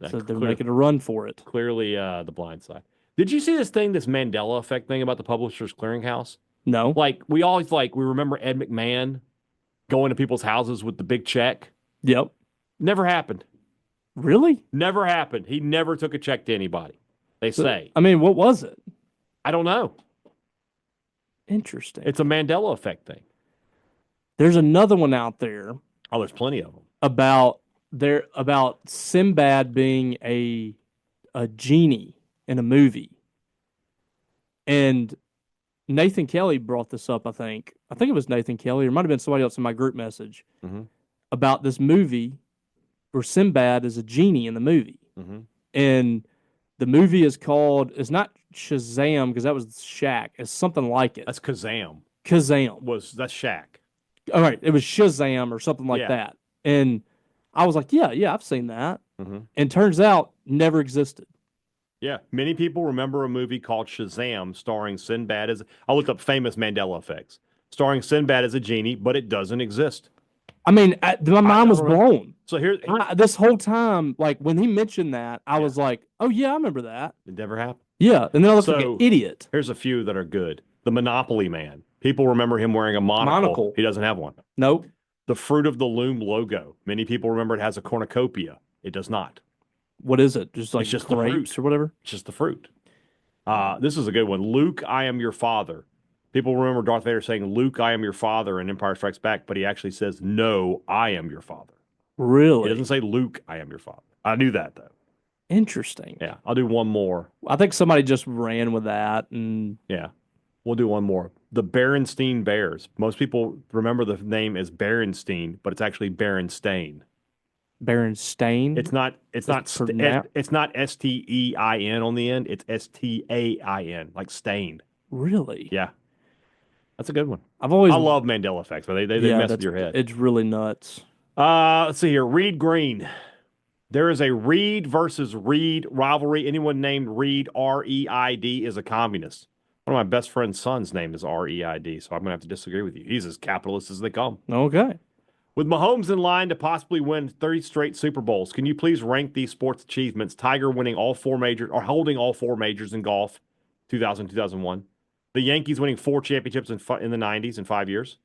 So they're making a run for it. Clearly, the Blind Side. Did you see this Mandela effect thing about the Publishers Clearinghouse? No. Like, we always, we remember Ed McMahon going to people's houses with the big check. Yep. Never happened. Really? Never happened. He never took a check to anybody, they say. I mean, what was it? I don't know. Interesting. It's a Mandela effect thing. There's another one out there. Oh, there's plenty of them. About Sinbad being a genie in a movie. And Nathan Kelly brought this up, I think. I think it was Nathan Kelly, or it might have been somebody else in my group message, about this movie where Sinbad is a genie in the movie. And the movie is called, it's not Shazam, because that was Shaq. It's something like it. That's Kazam. That's Shaq. All right, it was Shazam or something like that. And I was like, yeah, I've seen that. And turns out, never existed. Yeah, many people remember a movie called Shazam starring Sinbad as... I looked up famous Mandela effects. Starring Sinbad as a genie, but it doesn't exist. I mean, my mind was blown. So this whole time, like, when he mentioned that, I was like, oh, yeah, I remember that. It never happened. Yeah, and then I looked like an idiot. Here's a few that are good. The Monopoly Man. People remember him wearing a monocle. He doesn't have one. Nope. The Fruit of the Loom logo. Many people remember it has a cornucopia. It does not. What is it? Just like it's just grapes the fruit. Or whatever? It's just the fruit. This is a good one. Luke, I am your father. People remember Darth Vader saying, Luke, I am your father in Empire Strikes Back, but he actually says, no, I am your father. Really? He doesn't say, Luke, I am your father. I knew that, though. Interesting. Yeah, I'll do one more. I think somebody just ran with that. And yeah, we'll do one more. The Berenstein Bears. Most people remember the name as Berenstein, but it's actually Berenstain. Berenstain. It's not Stein on the end. It's Stain, like stain. Really? Yeah. That's a good one. I've always I love Mandela effects, but they mess with your head. It's really nuts. Let's see here. Reed Green. There is a Reed versus Reed rivalry. Anyone named Reed, R-E-I-D, is a communist. One of my best friend's son's name is R-E-I-D, so I'm going to have to disagree with you. He's as capitalist as they come. Okay. With Mahomes in line to possibly win 30 straight Super Bowls, can you please rank these sports achievements? Tiger winning all 4 majors, or holding all 4 majors in golf, 2000, 2001. The Yankees winning 4 championships in the 90s in 5 years.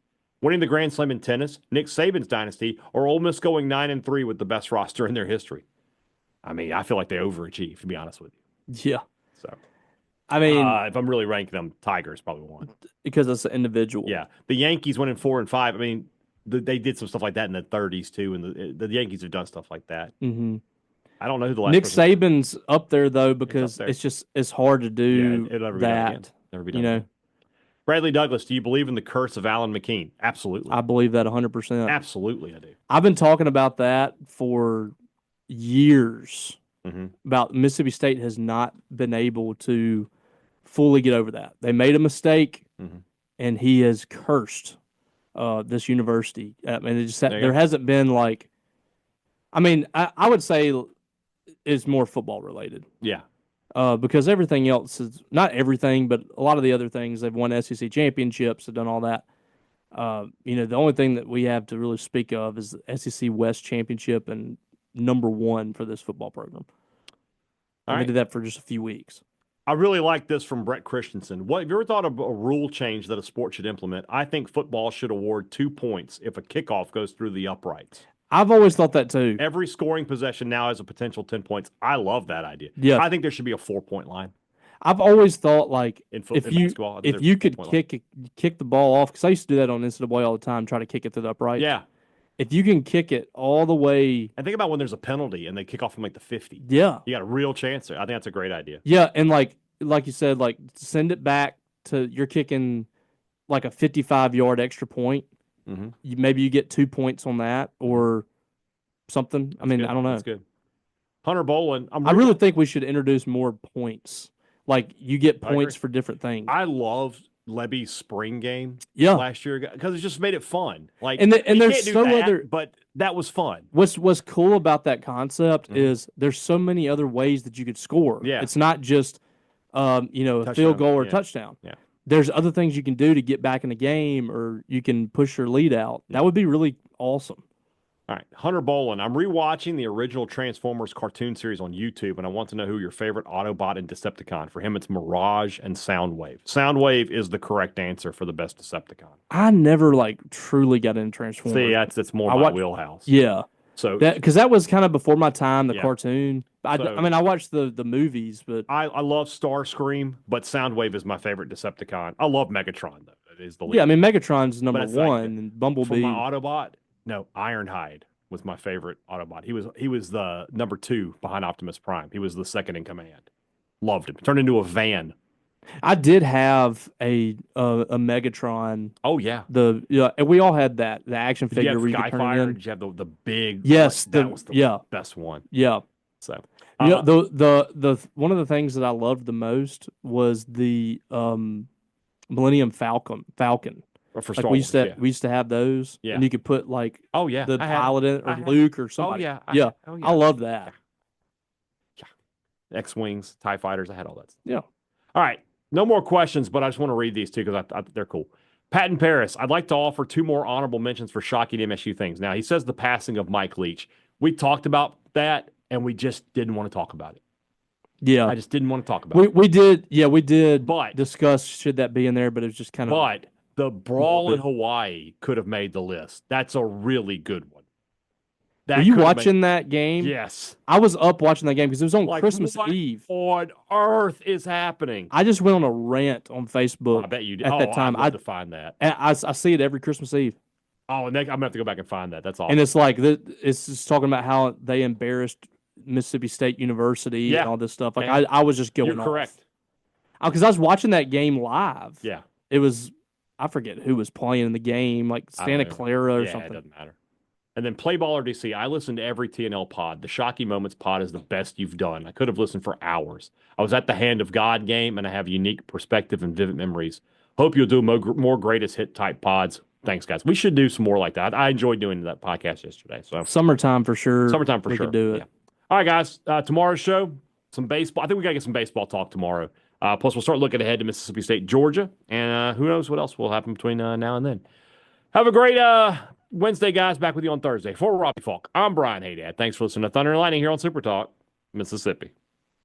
Winning the Grand Slam in tennis, Nick Saban's dynasty, or Ole Miss going 9-3 with the best roster in their history. I mean, I feel like they overachieved, to be honest with you. Yeah. So, I mean, if I'm really ranking them, Tiger is probably one. Because it's an individual. Yeah. The Yankees winning 4 and 5. I mean, they did some stuff like that in the 30s too, and the Yankees have done stuff like that. Mm-hmm. I don't know who the last Nick person Saban's up there though because it's hard to do it'll never be done again. that. Never be done again. Bradley Douglas, do you believe in the curse of Alan McKean? Absolutely. I believe that 100%. Absolutely, I do. I've been talking about that for years. Mm-hmm. About Mississippi State has not been able to fully get over that. They made a mistake, and he has cursed this university. I mean, there hasn't been like, I mean, I would say it's more football related. Yeah. Because everything else is not everything, but a lot of the other things they've won SEC championships, have done all that. The only thing that we have to really speak of is the SEC West championship and #1 for this football program. They did that for just a few weeks. I really like this from Brett Christensen. Have you ever thought of a rule change that a sport should implement? I think football should award 2 points if a kickoff goes through the uprights. I've always thought that too. Every scoring possession now has a potential 10 points. I love that idea. Yeah. I think there should be a 4-point line. I've always thought like in basketball, if you could kick the ball off, because I used to do that on NCAA all the time, try to kick it to the upright. Yeah. If you can kick it all the way. And think about when there's a penalty and they kick off from like the 50. Yeah. You got a real chance there. I think that's a great idea. Yeah. And like you said, like send it back to you're kicking like a 55-yard extra point. Mm-hmm. Maybe you get 2 points on that or something. I mean, good. I don't know. That's good. Hunter Boland. I really think we should introduce more points. Like you get points for different things. I love Levy's spring game last year because it just made it fun. Like and there's but that was fun. What's cool about that concept is there's so many other ways that you could score. Yeah. It's not just a field goal or touchdown. Yeah. There's other things you can do to get back in the game, or you can push your lead out. That would be really awesome. All right, Hunter Boland. I'm rewatching the original Transformers cartoon series on YouTube, and I want to know who your favorite Autobot and Decepticon. For him, it's Mirage and Soundwave. Soundwave is the correct answer for the best Decepticon. I never truly got into Transformers. See, that's more my wheelhouse. Yeah. So because that was kind of before my time, the cartoon. I mean, I watched the movies, but I love Starscream, but Soundwave is my favorite Decepticon. I love Megatron though. It is the lead. Yeah, I mean Megatron's #1, and Bumblebee. For my Autobot, no, Ironhide was my favorite Autobot. He was the #2 behind Optimus Prime. He was the second in command. Loved him. Turned into a van. I did have a Megatron. Oh yeah, and we all had that the action figure. Did you have Skyfire? Did you have the big? Yes, that was the best one. Yeah. So the one of the things that I loved the most was the Millennium Falcon. For we used to have those, and you could put the pilot in it or Luke or somebody. I love that. Yeah, X-wings, TIE fighters. I had all that. Yeah. All right. No more questions, but I just want to read these two because they're cool. Patton Paris, I'd like to offer 2 more honorable mentions for shocking MSU things. Now, he says the passing of Mike Leach. We talked about that, and we just didn't want to talk about it. Yeah. I just didn't want to talk about it. We did discuss should that be in there, but it was just kind of... But the brawl in Hawaii could have made the list. That's a really good one. Were you watching that game? Yes. I was up watching that game because it was on Christmas Eve. What on earth is happening? I just went on a rant on Facebook. I bet you did. At that time. I'd love to find that. And I see it every Christmas Eve. Oh, and I'm going to have to go back and find that. That's awesome. And it's it's just talking about how they embarrassed Mississippi State University and all this stuff. I was just going off. You're correct. Because I was watching that game live. Yeah. It was, I forget who was playing in the game, like Santa Clara or something. It doesn't matter. And then Play Ball or DC. I listened to every TNL pod. The Shocky Moments pod is the best you've done. I could have listened for hours. I was at the Hand of God game, and I have unique perspective and vivid memories. Hope you'll do more greatest hit type pods. Thanks, guys. We should do some more like that. I enjoyed doing that podcast yesterday. So summertime for sure. Summertime for sure. Could do it. Yeah. All right, guys. Tomorrow's show, some baseball. I think we got to get some baseball talk tomorrow. Plus, we'll start looking ahead to Mississippi State, Georgia, and who knows what else will happen between now and then. Have a great Wednesday, guys. Back with you on Thursday. For Robbie Faulk, I'm Brian Hadad. Thanks for listening to Thunder and Lightning here on Super Talk, Mississippi.